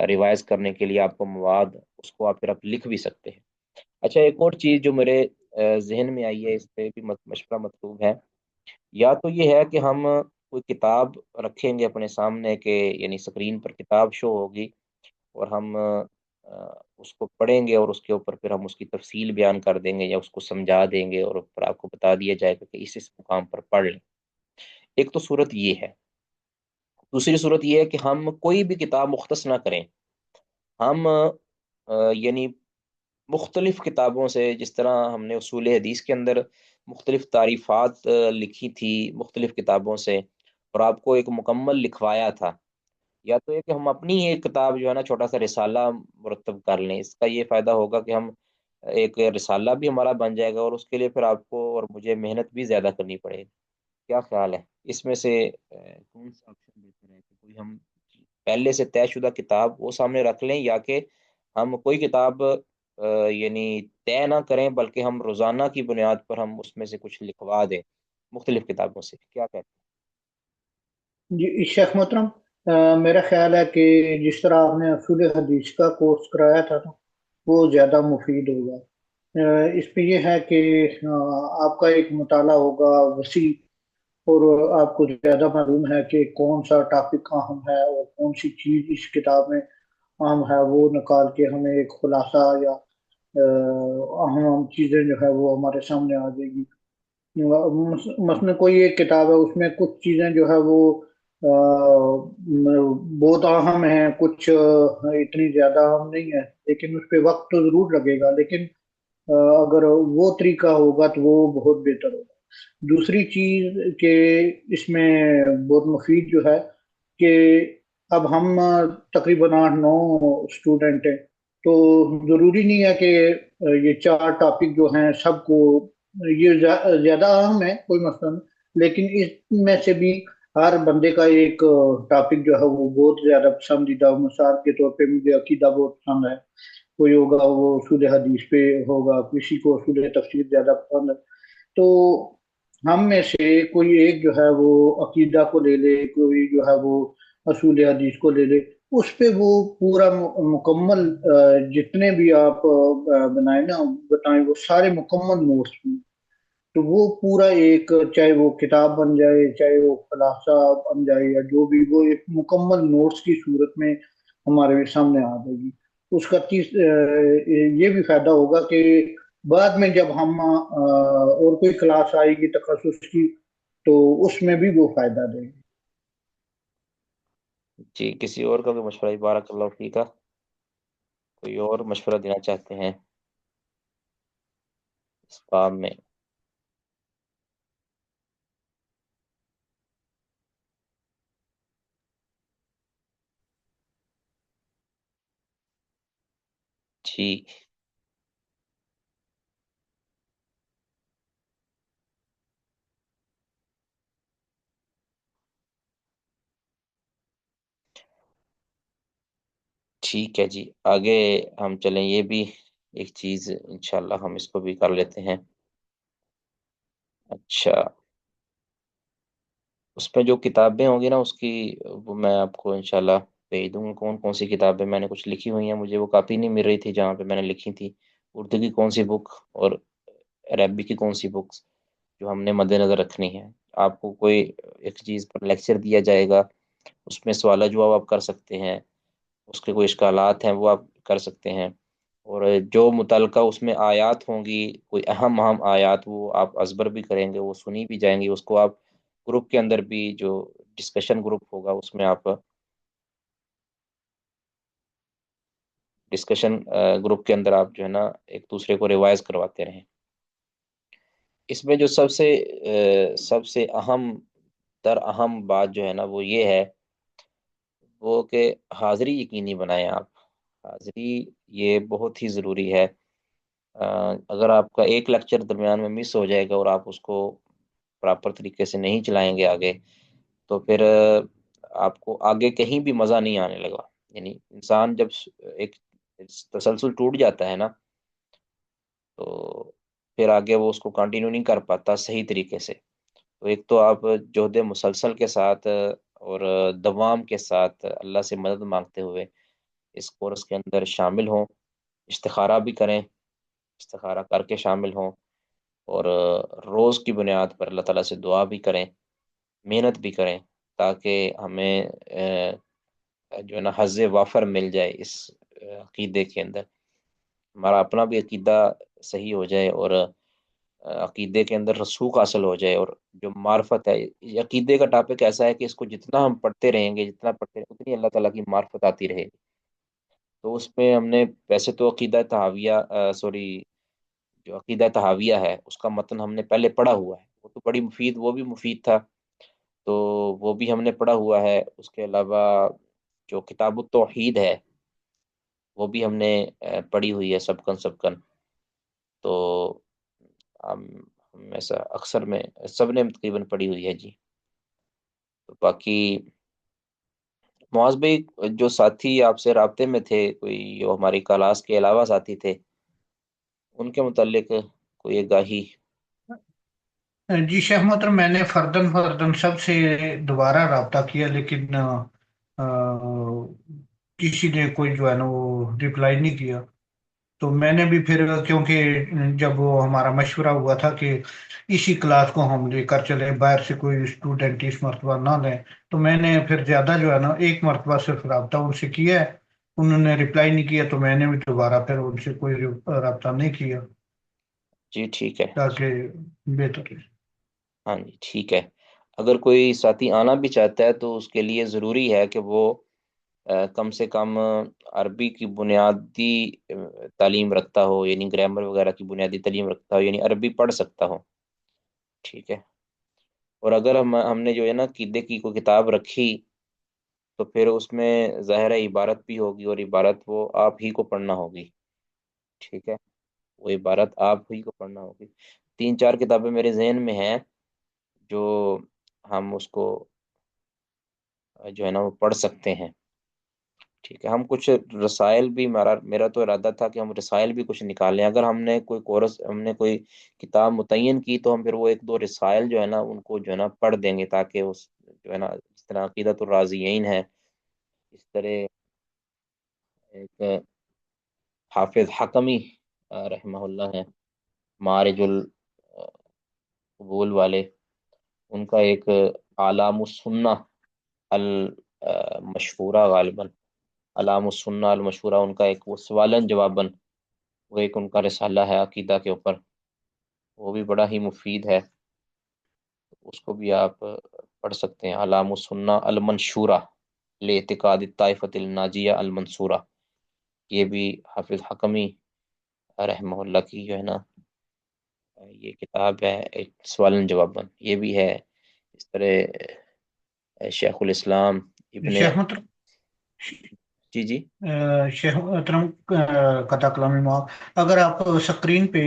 ریوائز کرنے کے لیے آپ کو مواد، اس کو آپ پھر آپ لکھ بھی سکتے ہیں۔ اچھا، ایک اور چیز جو میرے ذہن میں آئی ہے، اس پہ بھی مشورہ مطلوب ہے، یا تو یہ ہے کہ ہم کوئی کتاب رکھیں گے اپنے سامنے، کہ یعنی اسکرین پر کتاب شو ہوگی اور ہم اس کو پڑھیں گے، اور اس کے اوپر پھر ہم اس کی تفصیل بیان کر دیں گے یا اس کو سمجھا دیں گے، اور پھر آپ کو بتا دیا جائے گا کہ اس مقام پر پڑھ لیں۔ ایک تو صورت یہ ہے۔ دوسری صورت یہ ہے کہ ہم کوئی بھی کتاب مختص نہ کریں، ہم یعنی مختلف کتابوں سے، جس طرح ہم نے اصول حدیث کے اندر مختلف تعریفات لکھی تھی مختلف کتابوں سے، اور آپ کو ایک مکمل لکھوایا تھا، یا تو یہ کہ ہم اپنی ایک کتاب جو ہے نا چھوٹا سا رسالہ مرتب کر لیں۔ اس کا یہ فائدہ ہوگا کہ ہم ایک رسالہ بھی ہمارا بن جائے گا، اور اس کے لیے پھر آپ کو اور مجھے محنت بھی زیادہ کرنی پڑے گی۔ کیا خیال ہے اس میں سے کون سا آپشن بہتر ہے، کہ کوئی ہم پہلے سے طے شدہ کتاب وہ سامنے رکھ لیں، یا کہ ہم کوئی کتاب یعنی طے نہ کریں، بلکہ ہم روزانہ کی بنیاد پر ہم اس میں سے کچھ لکھوا دیں مختلف کتابوں سے؟ کیا کہتے جی شیخ محترم، میرا خیال ہے کہ جس طرح آپ نے اصول حدیث کا کورس کرایا تھا نا، وہ زیادہ مفید ہوگا۔ اس پہ یہ ہے کہ آپ کا ایک مطالعہ ہوگا وسیع، اور آپ کو زیادہ معلوم ہے کہ کون سا ٹاپک اہم ہے اور کون سی چیز اس کتاب میں اہم ہے، وہ نکال کے ہمیں ایک خلاصہ یا اہم چیزیں جو ہے وہ ہمارے سامنے آ جائے گی۔ مثلا کوئی ایک کتاب ہے، اس میں کچھ چیزیں جو ہے وہ بہت اہم ہیں، کچھ اتنی زیادہ اہم نہیں ہے، لیکن اس پہ وقت تو ضرور لگے گا، لیکن اگر وہ طریقہ ہوگا تو وہ بہت بہتر ہوگا۔ دوسری چیز کہ اس میں بہت مفید جو ہے کہ اب ہم تقریباً 8 9 اسٹوڈنٹ ہیں، تو ضروری نہیں ہے کہ یہ 4 ٹاپک جو ہیں سب کو، یہ زیادہ اہم ہے کوئی مسئلہ نہیں، لیکن اس میں سے بھی ہر بندے کا ایک ٹاپک جو ہے وہ بہت زیادہ پسندیدہ، مثال کے طور پہ مجھے عقیدہ بہت پسند ہے، کوئی ہوگا وہ اصول حدیث پہ ہوگا، کسی کو اصول تفسیر زیادہ پسند ہے، تو ہم میں سے کوئی ایک جو ہے وہ عقیدہ کو لے لے، کوئی جو ہے وہ اصول حدیث کو لے لے، اس پہ وہ پورا مکمل جتنے بھی آپ بنائیں نا بتائیں، وہ سارے مکمل نوٹس ہیں، تو وہ پورا ایک، چاہے وہ کتاب بن جائے، چاہے وہ خلاصہ بن جائے، یا جو بھی، وہ ایک مکمل نوٹس کی صورت میں ہمارے سامنے آ جائے گی۔ اس کا یہ بھی فائدہ ہوگا کہ بعد میں جب ہم اور کوئی کلاس آئے گی تخصص کی، تو اس میں بھی وہ فائدہ دے گی۔ ہیں؟ جی، کسی اور کا بھی مشورہ؟ بارک اللہ فیک کا کوئی اور مشورہ دینا چاہتے ہیں اس باب میں؟ جی ٹھیک ہے جی، آگے ہم چلیں، یہ بھی ایک چیز انشاءاللہ ہم اس کو بھی کر لیتے ہیں۔ اچھا، اس پہ جو کتابیں ہوں گی نا، اس کی وہ میں آپ کو انشاءاللہ بھیج دوں گا، کون کون سی کتابیں میں نے کچھ لکھی ہوئی ہیں، مجھے وہ کاپی نہیں مل رہی تھی جہاں پہ میں نے لکھی تھی، اردو کی کون سی بک اور عربی کی کون سی بکس جو ہم نے مد نظر رکھنی ہے۔ آپ کو کوئی ایک چیز پر لیکچر دیا جائے گا، اس میں سوال جواب آپ کر سکتے ہیں، اس کے کوئی اشکالات ہیں وہ آپ کر سکتے ہیں، اور جو متعلقہ اس میں آیات ہوں گی، کوئی اہم اہم آیات، وہ آپ ازبر بھی کریں گے، وہ سنی بھی جائیں گی، اس کو آپ گروپ کے اندر بھی، جو ڈسکشن گروپ ہوگا اس میں آپ ڈسکشن گروپ کے اندر آپ جو ہے نا ایک دوسرے کو ریوائز کرواتے رہیں۔ اس میں جو سب سے اہم تر اہم بات جو ہے نا وہ یہ ہے وہ کہ حاضری یقینی بنائیں آپ. حاضری یہ بہت ہی ضروری ہے. اگر آپ کا ایک لیکچر درمیان میں مس ہو جائے گا اور آپ اس کو پراپر طریقے سے نہیں چلائیں گے آگے، تو پھر آپ کو آگے کہیں بھی مزہ نہیں آنے لگا. یعنی انسان جب ایک تسلسل ٹوٹ جاتا ہے نا، تو پھر آگے وہ اس کو کنٹینیو نہیں کر پاتا صحیح طریقے سے. تو ایک تو آپ جہد مسلسل کے ساتھ اور دوام کے ساتھ اللہ سے مدد مانگتے ہوئے اس کورس کے اندر شامل ہوں، استخارہ بھی کریں، استخارہ کر کے شامل ہوں، اور روز کی بنیاد پر اللہ تعالیٰ سے دعا بھی کریں، محنت بھی کریں، تاکہ ہمیں جو ہے نا حظ وافر مل جائے اس عقیدے کے اندر. ہمارا اپنا بھی عقیدہ صحیح ہو جائے، اور عقیدے کے اندر رسوخ حاصل ہو جائے. اور جو معرفت ہے، یہ عقیدے کا ٹاپک ایسا ہے کہ اس کو جتنا ہم پڑھتے رہیں گے، جتنا پڑھتے رہیں گے، اتنی اللہ تعالیٰ کی معرفت آتی رہے گی. تو اس میں ہم نے ویسے تو عقیدہ تحاویہ سوری جو عقیدہ تحاویہ ہے اس کا متن ہم نے پہلے پڑھا ہوا ہے، وہ تو بڑی مفید، وہ بھی مفید تھا، تو وہ بھی ہم نے پڑھا ہوا ہے. اس کے علاوہ جو کتاب التوحید ہے وہ بھی ہم نے پڑھی ہوئی ہے سبکن سبکن. تو ہم ایسا اکثر میں سب نے تقریباً پڑھی ہوئی ہے جی. تو باقی معاذ بھائی، جو ساتھی آپ سے رابطے میں تھے، کوئی جو ہماری کلاس کے علاوہ ساتھی تھے، ان کے متعلق کوئی آگاہی؟ جی شیخ محترم، میں نے فردن فردن سب سے دوبارہ رابطہ کیا، لیکن کسی نے کوئی جو ہے نا وہ رپلائی نہیں کیا. تو میں نے بھی پھر، کیونکہ جب وہ ہمارا مشورہ ہوا تھا کہ اسی کلاس کو ہم لے کر چلے، باہر سے کوئی اسٹوڈنٹ اس مرتبہ نہ لیں، تو میں نے پھر زیادہ جو ہے نا ایک مرتبہ صرف رابطہ ان سے کیا ہے. انہوں نے رپلائی نہیں کیا، تو میں نے بھی دوبارہ پھر ان سے کوئی رابطہ نہیں کیا، جی ٹھیک ہے. تاکہ بہتر ہے. ہاں جی ٹھیک ہے. اگر کوئی ساتھی آنا بھی چاہتا ہے تو اس کے لیے ضروری ہے کہ وہ کم سے کم عربی کی بنیادی تعلیم رکھتا ہو، یعنی گرامر وغیرہ کی بنیادی تعلیم رکھتا ہو، یعنی عربی پڑھ سکتا ہو. ٹھیک ہے. اور اگر ہم نے جو ہے نا عقیدے کی کوئی کتاب رکھی، تو پھر اس میں ظاہر عبارت بھی ہوگی، اور عبارت وہ آپ ہی کو پڑھنا ہوگی. ٹھیک ہے. وہ عبارت آپ ہی کو پڑھنا ہوگی. 3 4 کتابیں میرے ذہن میں ہیں جو ہم اس کو جو ہے نا وہ پڑھ سکتے ہیں. ٹھیک ہے. ہم کچھ رسائل بھی، میرا تو ارادہ تھا کہ ہم رسائل بھی کچھ نکالیں. اگر ہم نے کوئی کورس، ہم نے کوئی کتاب متعین کی، تو ہم پھر وہ 1 2 رسائل جو ہے نا ان کو جو ہے نا پڑھ دیں گے، تاکہ اس جو ہے نا جس طرح عقیدۃ الرازیین ہے، اس طرح ایک حافظ حکمی رحمہ اللہ ہے، معارج القبول والے، ان کا ایک علام السنہ المشہورہ، غالباً علام السنہ المشہورہ، ان کا ایک وہ سوالن جواباً، وہ ایک ان کا رسالہ ہے عقیدہ کے اوپر، وہ بھی بڑا ہی مفید ہے. اس کو بھی آپ پڑھ سکتے ہیں. علام السنہ المنشورہ لاعتقاد الطائفۃ الناجیہ المنصورہ، یہ بھی حافظ حکمی رحمہ اللہ کی جو ہے نا یہ کتاب ہے، ایک سوالن جواباً، یہ بھی ہے. اس طرح شیخ الاسلام ابن، شیخ محترم، جی جی شیخ محترم، قطع کلامی معاف، اگر آپ سکرین پہ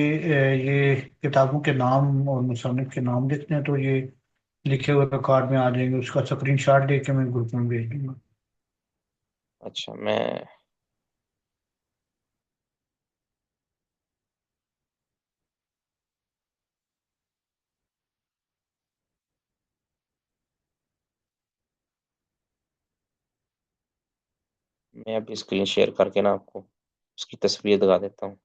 یہ کتابوں کے نام اور مصنف کے نام دیکھتے ہیں تو یہ لکھے ہوئے ریکارڈ میں آ جائیں گے. اس کا اسکرین شاٹ لے کے میں گروپ میں بھیج دوں گا. اچھا، میں ابھی اسکرین شیئر کر کے نا آپ کو اس کی تصویر دکھا دیتا ہوں.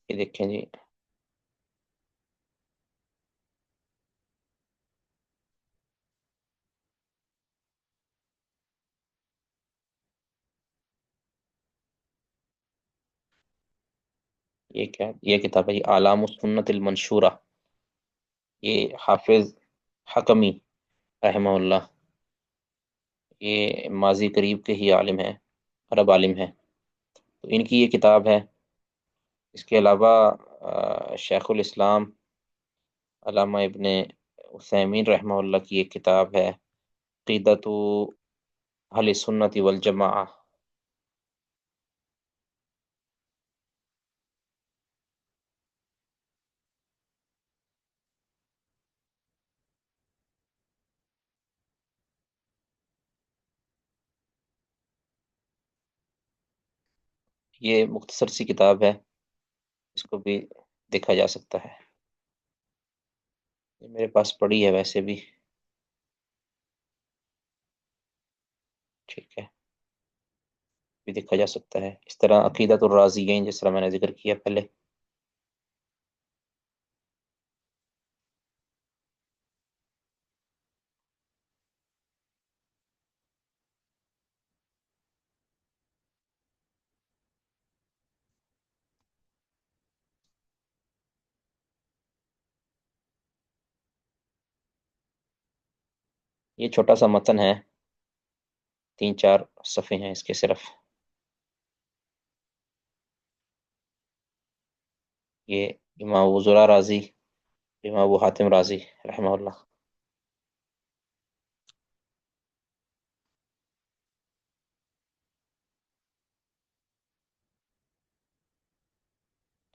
یہ دیکھیں جی. یہ کتاب ہے اعلام السنت المنشورہ، یہ حافظ حکمی رحمہ اللہ، یہ ماضی قریب کے ہی عالم ہیں، عرب عالم ہیں، تو ان کی یہ کتاب ہے۔ اس کے علاوہ شیخ الاسلام علامہ ابن عثیمین رحمہ اللہ کی ایک کتاب ہے عقیدۃ اہل سنت والجماعہ۔ یہ مختصر سی کتاب ہے، اس کو بھی دیکھا جا سکتا ہے، یہ میرے پاس پڑی ہے ویسے بھی، ٹھیک ہے، بھی دیکھا جا سکتا ہے۔ اس طرح عقیدۃ الرازیین جس طرح میں نے ذکر کیا پہلے، یہ چھوٹا سا متن ہے، 3-4 صفحے ہیں اس کے صرف۔ یہ امام ابو زرع رازی، امام ابو حاتم رازی رحمہ اللہ۔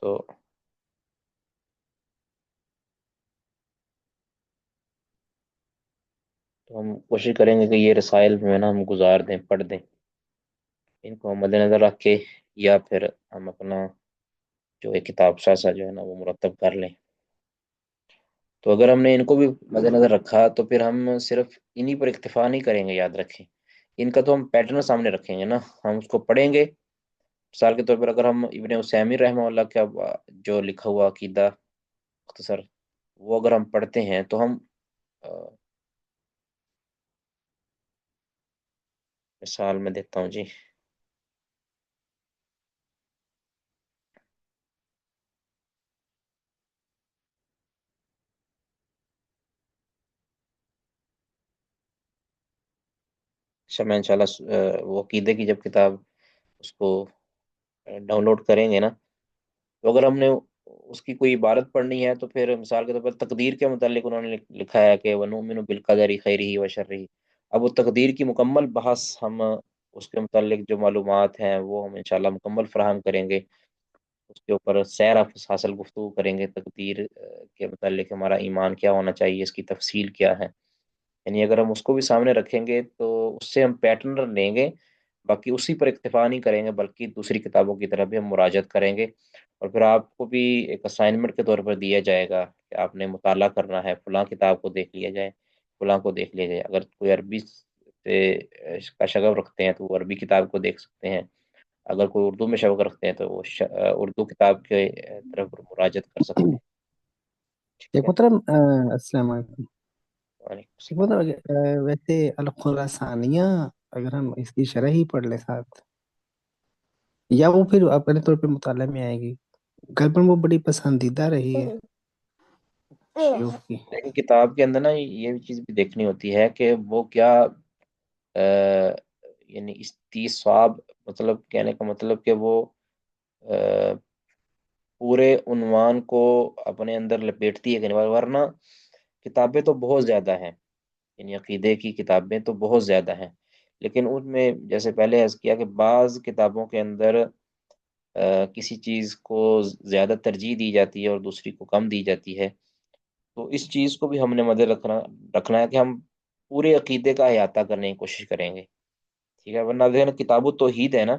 تو ہم کوشش کریں گے کہ یہ رسائل جو ہے نا ہم گزار دیں، پڑھ دیں، ان کو ہم مد نظر رکھ کے، یا پھر ہم اپنا جو ایک کتاب سازہ جو ہے نا وہ مرتب کر لیں۔ تو اگر ہم نے ان کو بھی مد نظر رکھا تو پھر ہم صرف انہی پر اکتفا نہیں کریں گے، یاد رکھیں ان کا تو ہم پیٹرن سامنے رکھیں گے نا، ہم اس کو پڑھیں گے۔ مثال کے طور پر اگر ہم ابن عثیمین رحمہ اللہ کا جو لکھا ہوا عقیدہ مختصر، وہ اگر ہم پڑھتے ہیں تو ہم مثال میں دیتا ہوں جی، اچھا میں انشاءاللہ وہ عقیدے کی جب کتاب اس کو ڈاؤن لوڈ کریں گے نا، تو اگر ہم نے اس کی کوئی عبارت پڑھنی ہے تو پھر مثال کے طور پر تقدیر کے متعلق انہوں نے لکھا ہے کہ وَنُؤْمِنُ بِالْقَدَرِ خَيْرِهِ وَشَرِّهِ، اب وہ تقدیر کی مکمل بحث ہم اس کے متعلق جو معلومات ہیں وہ ہم انشاءاللہ مکمل فراہم کریں گے، اس کے اوپر سیر حاصل گفتگو کریں گے، تقدیر کے متعلق ہمارا ایمان کیا ہونا چاہیے، اس کی تفصیل کیا ہے، یعنی اگر ہم اس کو بھی سامنے رکھیں گے تو اس سے ہم پیٹرن لیں گے، باقی اسی پر اکتفا نہیں کریں گے بلکہ دوسری کتابوں کی طرف بھی ہم مراجعت کریں گے، اور پھر آپ کو بھی ایک اسائنمنٹ کے طور پر دیا جائے گا کہ آپ نے مطالعہ کرنا ہے، فلاں کتاب کو دیکھ لیا جائے، فلاں کو دیکھ لیا جائے۔ اگر کوئی عربی سے کا شغف رکھتے ہیں تو وہ عربی کتاب کو دیکھ سکتے ہیں، اگر کوئی اردو میں شوق رکھتے ہیں تو وہ اردو کتاب کے طرف مراجعت کر سکتے ہیں، ٹھیک ایک ہے۔ محترم السلام علیکم، وعلیکم ایک السلام۔ محترم ویسے الخراسانیہ اگر ہم اس کی شرح ہی پڑھ لیں ساتھ، یا وہ پھر اپنے طور پہ مطالعہ میں آئے گی؟ غالباً وہ بڑی پسندیدہ رہی ہے شیوخ کی۔ لیکن کتاب کے اندر نا یہ بھی چیز بھی دیکھنی ہوتی ہے کہ وہ کیا یعنی استصواب، مطلب کہنے کا مطلب کہ وہ آ، پورے عنوان کو اپنے اندر لپیٹتی ہے کہ نہیں، ورنہ کتابیں تو بہت زیادہ ہیں، یعنی عقیدے کی کتابیں تو بہت زیادہ ہیں، لیکن ان میں جیسے پہلے عرض کیا کہ بعض کتابوں کے اندر کسی چیز کو زیادہ ترجیح دی جاتی ہے اور دوسری کو کم دی جاتی ہے، تو اس چیز کو بھی ہم نے مد رکھنا ہے کہ ہم پورے عقیدے کا احاطہ کرنے کی کوشش کریں گے، ٹھیک ہے، ورنہ دیکھنا کتاب التوحید ہے نا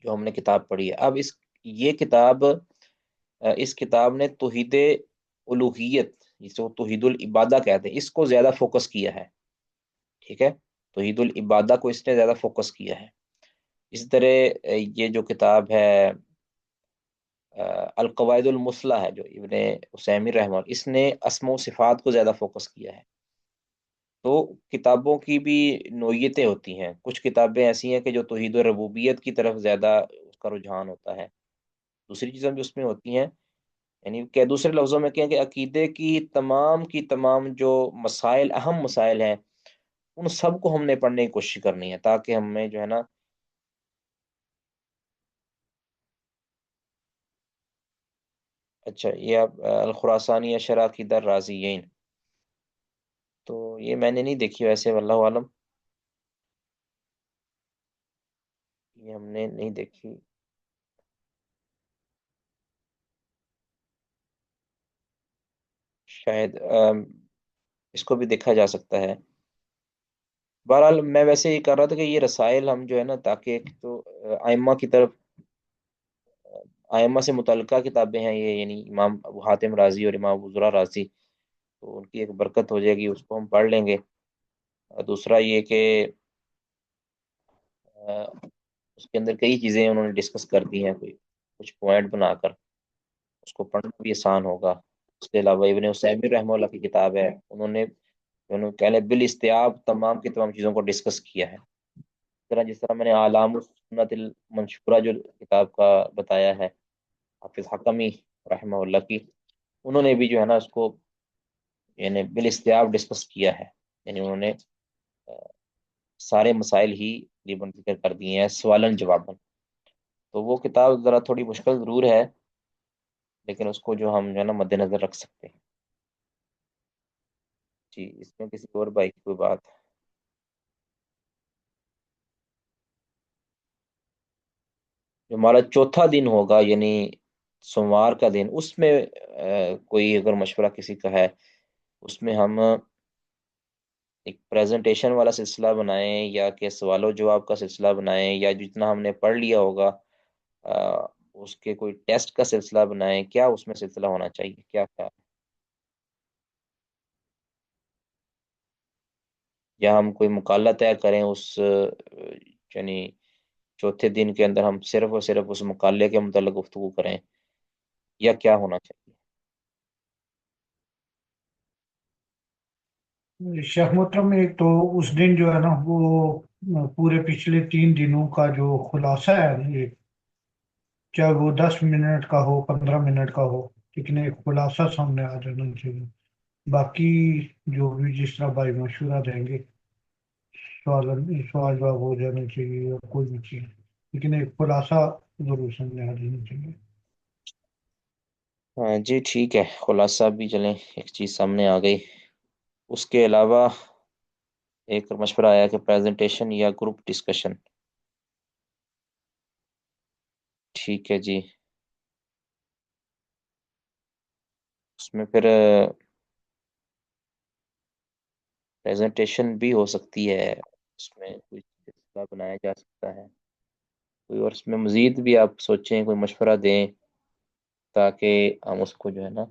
جو ہم نے کتاب پڑھی ہے، اب یہ کتاب اس کتاب نے توحید الوہیت، جس کو توحید العبادہ کہتے ہیں، اس کو زیادہ فوکس کیا ہے، ٹھیک ہے، توحید العبادہ کو اس نے زیادہ فوکس کیا ہے۔ اسی طرح یہ جو کتاب ہے القواعد المثلیٰ ہے جو ابن عثیمین رحمہ اللہ، اس نے اسماء و صفات کو زیادہ فوکس کیا ہے۔ تو کتابوں کی بھی نوعیتیں ہوتی ہیں، کچھ کتابیں ایسی ہیں کہ جو توحید و ربوبیت کی طرف زیادہ اس کا رجحان ہوتا ہے، دوسری چیزیں بھی اس میں ہوتی ہیں، یعنی کہ دوسرے لفظوں میں کہیں کہ عقیدے کی تمام جو مسائل، اہم مسائل ہیں، ان سب کو ہم نے پڑھنے کی کوشش کرنی ہے، تاکہ ہمیں جو ہے نا، اچھا یہ آپ الخراسانی شرح عقیدہ رازیین، تو یہ میں نے نہیں دیکھی ویسے، واللہ عالم، یہ ہم نے نہیں دیکھی، شاید اس کو بھی دیکھا جا سکتا ہے۔ بہرحال میں ویسے یہ کر رہا تھا کہ یہ رسائل ہم جو ہے نا، تاکہ ایک تو ائمہ کی طرف، ائمہ سے متعلقہ کتابیں ہیں یہ، یعنی امام ابو حاتم رازی اور امام ابو زرع رازی، تو ان کی ایک برکت ہو جائے گی، اس کو ہم پڑھ لیں گے۔ اور دوسرا یہ کہ اس کے اندر کئی چیزیں انہوں نے ڈسکس کر دی ہیں، کوئی کچھ پوائنٹ بنا کر، اس کو پڑھنا بھی آسان ہوگا۔ اس کے علاوہ ابن عثیمین رحمہ اللہ کی کتاب ہے، انہوں نے کہہ لیں بالاستیاب تمام کی تمام چیزوں کو ڈسکس کیا ہے۔ جس طرح میں نے اعلام السنت المنشورہ جو کتاب کا بتایا ہے حافظ حکمی رحمہ اللہ کی، انہوں نے بھی جو ہے نا اس کو یعنی بالاستیاب ڈسکس کیا ہے، یعنی انہوں نے سارے مسائل ہی غالباً ذکر کر دیے ہیں سوالن جواباً۔ تو وہ کتاب ذرا تھوڑی مشکل ضرور ہے، لیکن اس کو جو ہم جو ہے نا مد نظر رکھ سکتے ہیں۔ جی اس میں کسی اور بھائی کی کوئی بات؟ جو ہمارا چوتھا دن ہوگا یعنی سوموار کا دن، اس میں کوئی اگر مشورہ کسی کا ہے، اس میں ہم ایک پریزنٹیشن والا سلسلہ بنائیں، یا کہ سوال و جواب کا سلسلہ بنائیں، یا جتنا ہم نے پڑھ لیا ہوگا اس کے کوئی ٹیسٹ کا سلسلہ بنائیں، کیا اس میں سلسلہ ہونا چاہیے، کیا خیال ہے؟ یا ہم کوئی مقالہ طے کریں اس یعنی چوتھے دن کے اندر ہم صرف اور صرف اس مقالے کے متعلق گفتگو کریں، یا کیا ہونا چاہیے؟ شیخ محترم ایک تو اس دن جو ہے نا وہ پورے پچھلے 3 دنوں کا جو خلاصہ ہے یہ، چاہے وہ 10 منٹ کا ہو 15 منٹ کا ہو، لیکن ایک خلاصہ سامنے آ جانا چاہیے۔ باقی جو بھی جس طرح بھائی مشورہ دیں گے، سوال جواب ہو جانا چاہیے یا کوئی بھی چیز، لیکن ایک خلاصہ ضرور سامنے آ جانا چاہیے۔ ہاں جی ٹھیک ہے، خلاصہ بھی چلیں ایک چیز سامنے آ گئی۔ اس کے علاوہ ایک اور مشورہ آیا کہ پریزنٹیشن یا گروپ ڈسکشن، ٹھیک ہے جی، اس میں پھر پریزنٹیشن بھی ہو سکتی ہے، اس میں کوئی سلسلہ بنایا جا سکتا ہے کوئی، اور اس میں مزید بھی آپ سوچیں، کوئی مشورہ دیں، تاکہ ہم اس کو جو ہے نا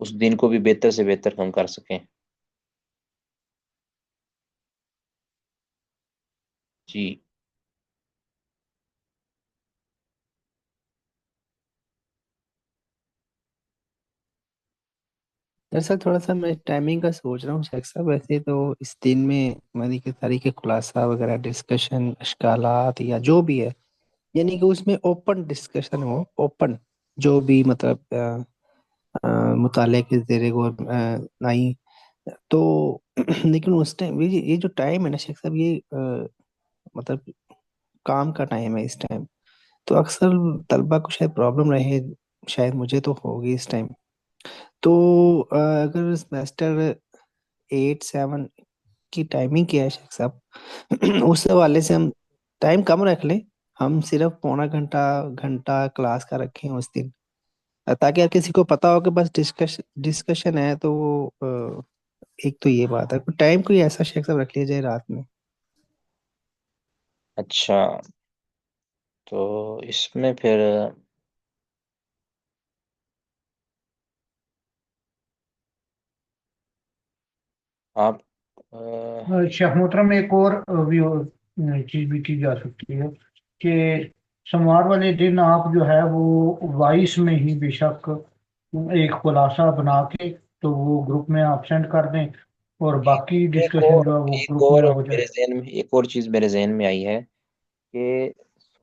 اس دن کو بھی بہتر سے بہتر ہم کر سکیں۔ جی دراصل تھوڑا سا میں ٹائمنگ کا سوچ رہا ہوں شیخ صاحب، ویسے تو اس دن میں ہماری کے تاریخ خلاصہ وغیرہ ڈسکشن اشکالات یا جو بھی ہے، یعنی کہ اس میں اوپن ڈسکشن ہو، اوپن جو بھی مطلب مطالعے کے زیر غور نہیں تو لیکن اس ٹائم یہ جو ٹائم ہے نا شیخ صاحب، یہ مطلب کام کا ٹائم ہے اس ٹائم، تو اکثر طلبہ کو شاید پرابلم رہے، شاید مجھے تو ہوگی اس ٹائم، تو اگر سیمسٹر 8 7 کی ٹائمنگ کیا ہے شیخ صاحب، اس حوالے سے ہم ٹائم کم رکھ لیں، ہم صرف پونا گھنٹہ گھنٹہ کلاس کا رکھیں اس دن، تاکہ ہر کسی کو پتا ہو کہ بس ڈسکشن ہے، تو وہ ایک تو یہ بات ہے، ٹائم کوئی ایسا شیخ صاحب رکھ لیا جائے رات میں۔ اچھا، تو اس میں پھر آپ شیخ محترم ایک اور بھی چیز بھی کی جا سکتی ہے کہ سموار والے دن آپ جو ہے وہ وائس میں ہی بے شک ایک خلاصہ بنا کے تو وہ گروپ میں آپ سینڈ کر دیں، اور باقی ڈسکشن جو ہے وہ ایک گروپ اور میں ہو جائے۔ میرے ذہن میں ایک اور چیز میرے ذہن میں آئی ہے کہ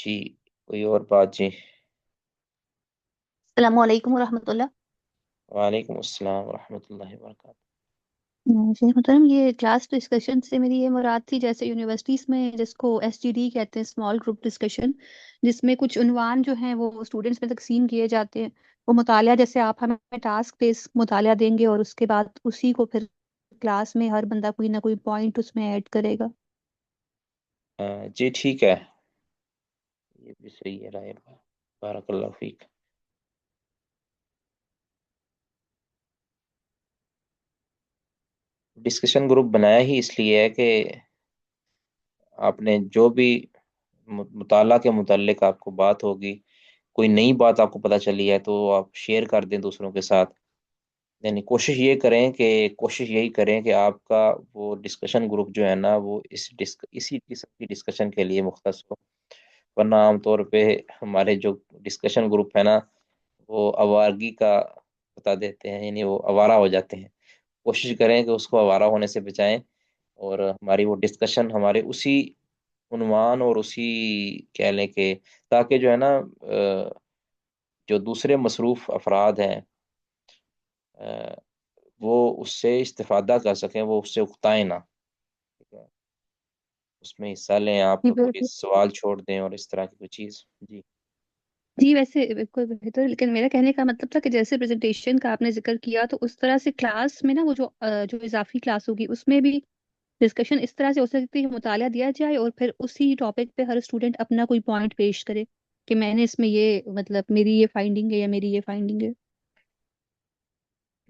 جی کوئی اور بات جی؟ السلام علیکم ورحمۃ اللہ۔ وعلیکم السلام ورحمۃ اللہ وبرکاتہ۔ شیخ محترم، یہ کلاس ڈسکشن سے میری یہ مراد تھی، جیسے یونیورسٹیز میں جس کو ایس ٹی ڈی کہتے ہیں، اسمال گروپ ڈسکشن، جس میں کچھ عنوان جو ہیں وہ اسٹوڈنٹس میں تقسیم کیے جاتے ہیں، وہ مطالعہ جیسے آپ ہمیں ٹاسک بیس مطالعہ دیں گے اور اس کے بعد اسی کو پھر کلاس میں ہر بندہ کوئی نہ کوئی پوائنٹ اس میں ایڈ کرے گا۔ جی ٹھیک ہے، یہ بھی صحیح ہے رائے، بارک اللہ فیک۔ ڈسکشن گروپ بنایا ہی اس لیے ہے کہ آپ نے جو بھی مطالعہ کے متعلق آپ کو بات ہوگی، کوئی نئی بات آپ کو پتہ چلی ہے تو آپ شیئر کر دیں دوسروں کے ساتھ، یعنی کوشش یہی کریں کہ آپ کا وہ ڈسکشن گروپ جو ہے نا وہ اسی قسم کی ڈسکشن کے لیے مختص ہو، ورنہ عام طور پہ ہمارے جو ڈسکشن گروپ ہے نا وہ آوارگی کا بتا دیتے ہیں، یعنی وہ آوارہ ہو جاتے ہیں۔ کوشش کریں کہ اس کو آوارہ ہونے سے بچائیں، اور ہماری وہ ڈسکشن ہمارے اسی عنوان اور اسی کہہ لیں کہ تاکہ جو ہے نا جو دوسرے مصروف افراد ہیں وہ اس سے استفادہ کر سکیں، وہ اس سے اکتائیں نہ، ٹھیک ہے؟ اس میں حصہ لیں، آپ جی کوئی بالکل، سوال چھوڑ دیں اور اس طرح کی کوئی چیز۔ جی جی ویسے بالکل بہتر، لیکن میرا کہنے کا مطلب تھا کہ جیسے پریزنٹیشن کا آپ نے ذکر کیا، تو اس طرح سے کلاس میں نا وہ جو اضافی کلاس ہوگی اس میں بھی ڈسکشن اس طرح سے ہو سکتی ہے کہ مطالعہ دیا جائے اور پھر اسی ٹاپک پہ ہر اسٹوڈنٹ اپنا کوئی پوائنٹ پیش کرے کہ میں نے اس میں یہ مطلب میری یہ فائنڈنگ ہے یا میری یہ فائنڈنگ ہے۔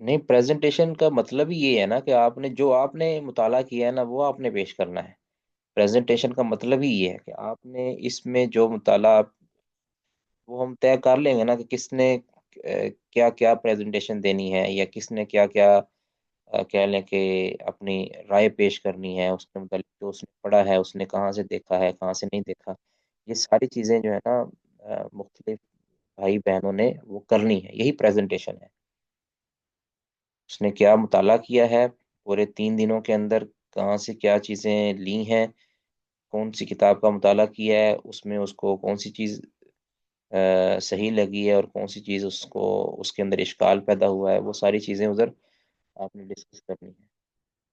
نہیں، پریزنٹیشن کا مطلب ہی یہ ہے نا کہ آپ نے مطالعہ کیا ہے نا وہ آپ نے پیش کرنا ہے۔ پریزنٹیشن کا مطلب ہی یہ ہے کہ آپ نے اس میں جو مطالعہ وہ ہم طے کر لیں گے نا کہ کس نے کیا کیا پریزنٹیشن دینی ہے، یا کس نے کیا کیا کہہ لیں کہ اپنی رائے پیش کرنی ہے اس کے متعلق، جو اس نے پڑھا ہے، اس نے کہاں سے دیکھا ہے، کہاں سے نہیں دیکھا، یہ ساری چیزیں جو ہے نا مختلف بھائی بہنوں نے وہ کرنی ہے، یہی پریزنٹیشن ہے۔ اس نے کیا مطالعہ کیا ہے پورے 3 دنوں کے اندر، کہاں سے کیا چیزیں لی ہیں، کون سی کتاب کا مطالعہ کیا ہے، اس میں اس کو کون سی چیز صحیح لگی ہے اور کون سی چیز اس کے اندر اشکال پیدا ہوا ہے، وہ ساری چیزیں ادھر آپ نے ڈسکس کرنی ہے،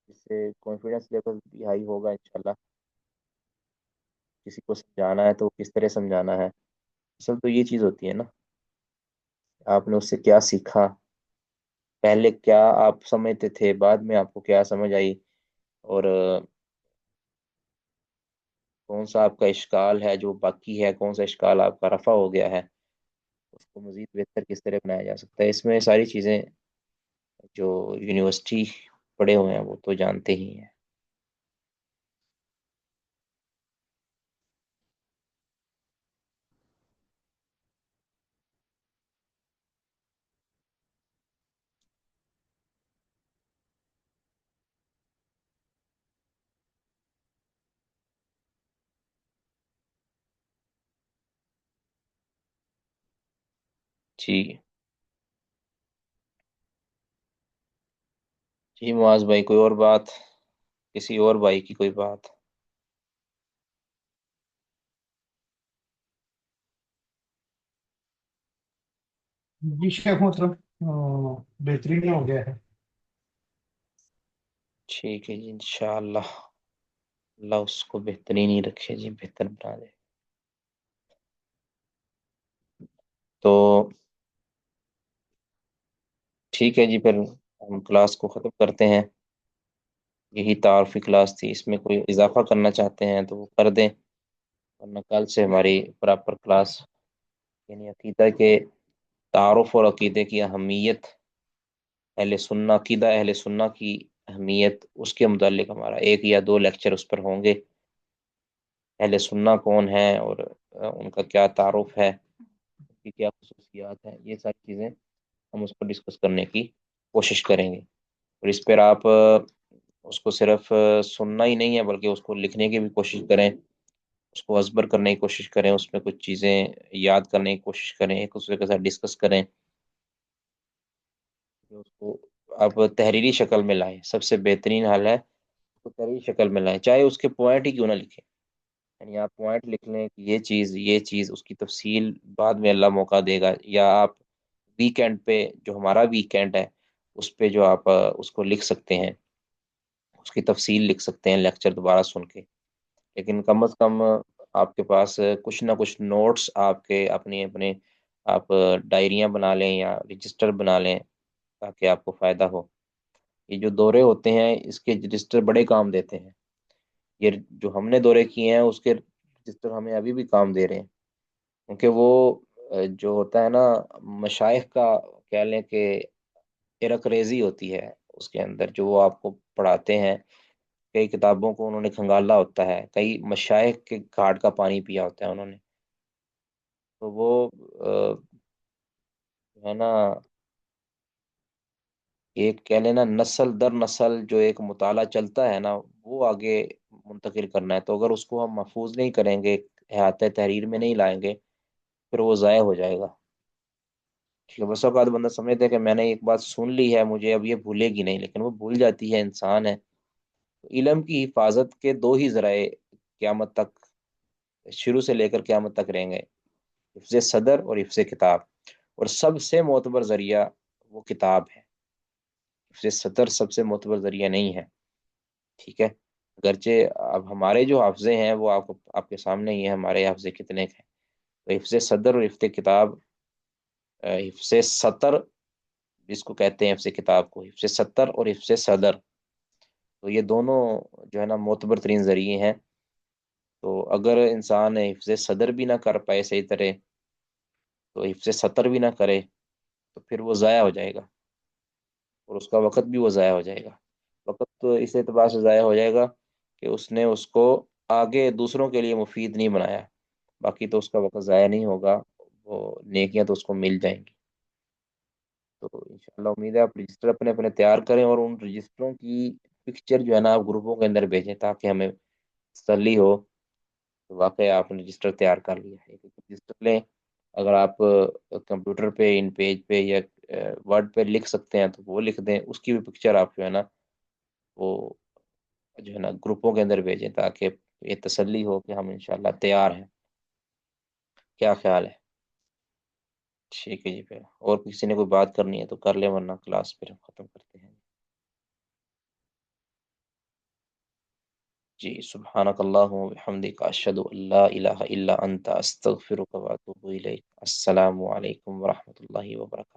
جس سے کانفیڈنس لیول بھی ہائی ہوگا انشاءاللہ۔ کسی کو سمجھانا ہے تو کس طرح سمجھانا ہے، اصل تو یہ چیز ہوتی ہے نا، آپ نے اس سے کیا سیکھا، پہلے کیا آپ سمجھتے تھے، بعد میں آپ کو کیا سمجھ آئی، اور کون سا آپ کا اشکال ہے جو باقی ہے، کون سا اشکال آپ کا رفع ہو گیا ہے، اس کو مزید بہتر کس طرح بنایا جا سکتا ہے۔ اس میں ساری چیزیں جو یونیورسٹی پڑھے ہوئے ہیں وہ تو جانتے ہی ہیں۔ جی جی معاذ بھائی کوئی اور بات، کسی اور بھائی کی کوئی بات؟ جی شیخ محترم، بہترین ہو گیا ہے۔ ٹھیک ہے جی، انشاءاللہ اللہ اس کو بہترین ہی رکھے جی، بہتر بنا دے۔ تو ٹھیک ہے جی، پھر ہم کلاس کو ختم کرتے ہیں، یہی تعارفی کلاس تھی، اس میں کوئی اضافہ کرنا چاہتے ہیں تو وہ کر دیں، ورنہ کل سے ہماری پراپر کلاس، یعنی عقیدہ کے تعارف اور عقیدے کی اہمیت، اہل سنہ کی اہمیت، اس کے متعلق ہمارا 1 یا 2 لیکچر اس پر ہوں گے۔ اہل سنہ کون ہے اور ان کا کیا تعارف ہے، ان کی کیا خصوصیات ہیں، یہ ساری چیزیں ہم اس پر ڈسکس کرنے کی کوشش کریں گے، اور اس پر آپ اس کو صرف سننا ہی نہیں ہے بلکہ اس کو لکھنے کی بھی کوشش کریں، اس کو ازبر کرنے کی کوشش کریں، اس میں کچھ چیزیں یاد کرنے کی کوشش کریں، ایک دوسرے کے ساتھ ڈسکس کریں، کہ اس کو آپ تحریری شکل میں لائیں، سب سے بہترین حل ہے اس کو تحریری شکل میں لائیں، چاہے اس کے پوائنٹ ہی کیوں نہ لکھیں، یعنی آپ پوائنٹ لکھ لیں کہ یہ چیز اس کی تفصیل بعد میں اللہ موقع دے گا، یا آپ ویکینڈ پہ جو ہمارا ویکینڈ ہے اس پہ جو آپ اس کو لکھ سکتے ہیں، اس کی تفصیل لکھ سکتے ہیں لیکچر دوبارہ سن کے. لیکن کم از کم آپ کے پاس کچھ نہ کچھ نوٹس آپ کے اپنے اپنے آپ ڈائریاں بنا لیں یا رجسٹر بنا لیں تاکہ آپ کو فائدہ ہو. یہ جو دورے ہوتے ہیں اس کے رجسٹر بڑے کام دیتے ہیں. یہ جو ہم نے دورے کیے ہیں اس کے رجسٹر ہمیں ابھی بھی کام دے رہے ہیں، کیونکہ وہ جو ہوتا ہے نا مشائخ کا کہہ لیں کہ ارق ریزی ہوتی ہے اس کے اندر، جو وہ آپ کو پڑھاتے ہیں. کئی کتابوں کو انہوں نے کھنگالا ہوتا ہے، کئی مشائخ کے گھاٹ کا پانی پیا ہوتا ہے انہوں نے. تو وہ جو ہے نا ایک کہہ لینا نسل در نسل جو ایک مطالعہ چلتا ہے نا وہ آگے منتقل کرنا ہے. تو اگر اس کو ہم محفوظ نہیں کریں گے، احاطہ تحریر میں نہیں لائیں گے، پھر وہ ضائع ہو جائے گا. ٹھیک ہے، بس اوقات بندہ سمجھتا ہے کہ میں نے ایک بات سن لی ہے، مجھے اب یہ بھولے گی نہیں، لیکن وہ بھول جاتی ہے، انسان ہے. علم کی حفاظت کے دو ہی ذرائع قیامت تک، شروع سے لے کر قیامت تک رہیں گے: حفظ صدر اور حفظ کتاب. اور سب سے معتبر ذریعہ وہ کتاب ہے، حفظ صدر سب سے معتبر ذریعہ نہیں ہے. ٹھیک ہے، اگرچہ اب ہمارے جو حافظے ہیں وہ آپ کے سامنے ہی ہیں، ہمارے حافظے کتنے ہیں. تو حفظ صدر اور حفظ کتاب، حفظ سطر جس کو کہتے ہیں، حفظ کتاب کو حفظ سطر اور حفظ صدر، تو یہ دونوں جو ہے نا معتبر ترین ذریعے ہیں. تو اگر انسان حفظ صدر بھی نہ کر پائے صحیح طرح، تو حفظ سطر بھی نہ کرے، تو پھر وہ ضائع ہو جائے گا، اور اس کا وقت بھی وہ ضائع ہو جائے گا. وقت تو اس اعتبار سے ضائع ہو جائے گا کہ اس نے اس کو آگے دوسروں کے لیے مفید نہیں بنایا. باقی تو اس کا وقت ضائع نہیں ہوگا، وہ نیکیاں تو اس کو مل جائیں گی. تو انشاءاللہ امید ہے آپ رجسٹر اپنے اپنے تیار کریں، اور ان رجسٹروں کی پکچر جو ہے نا آپ گروپوں کے اندر بھیجیں تاکہ ہمیں تسلی ہو کہ واقعی آپ نے رجسٹر تیار کر لیا ہے. رجسٹر لیں، اگر آپ کمپیوٹر پہ ان پیج پہ یا ورڈ پہ لکھ سکتے ہیں تو وہ لکھ دیں، اس کی بھی پکچر آپ جو ہے نا وہ جو ہے نا گروپوں کے اندر بھیجیں تاکہ یہ تسلی ہو کہ ہم انشاءاللہ تیار ہیں. کیا خیال ہے؟ ٹھیک ہے جی. پھر اور کسی نے کوئی بات کرنی ہے تو کر لیں، ورنہ کلاس پھر ہم ختم کرتے ہیں. جی، سبحانک اللہم و بحمدک، اشہد ان لا الہ الا انت، استغفرک و اتوب الیک. السلام علیکم ورحمۃ اللہ وبرکاتہ.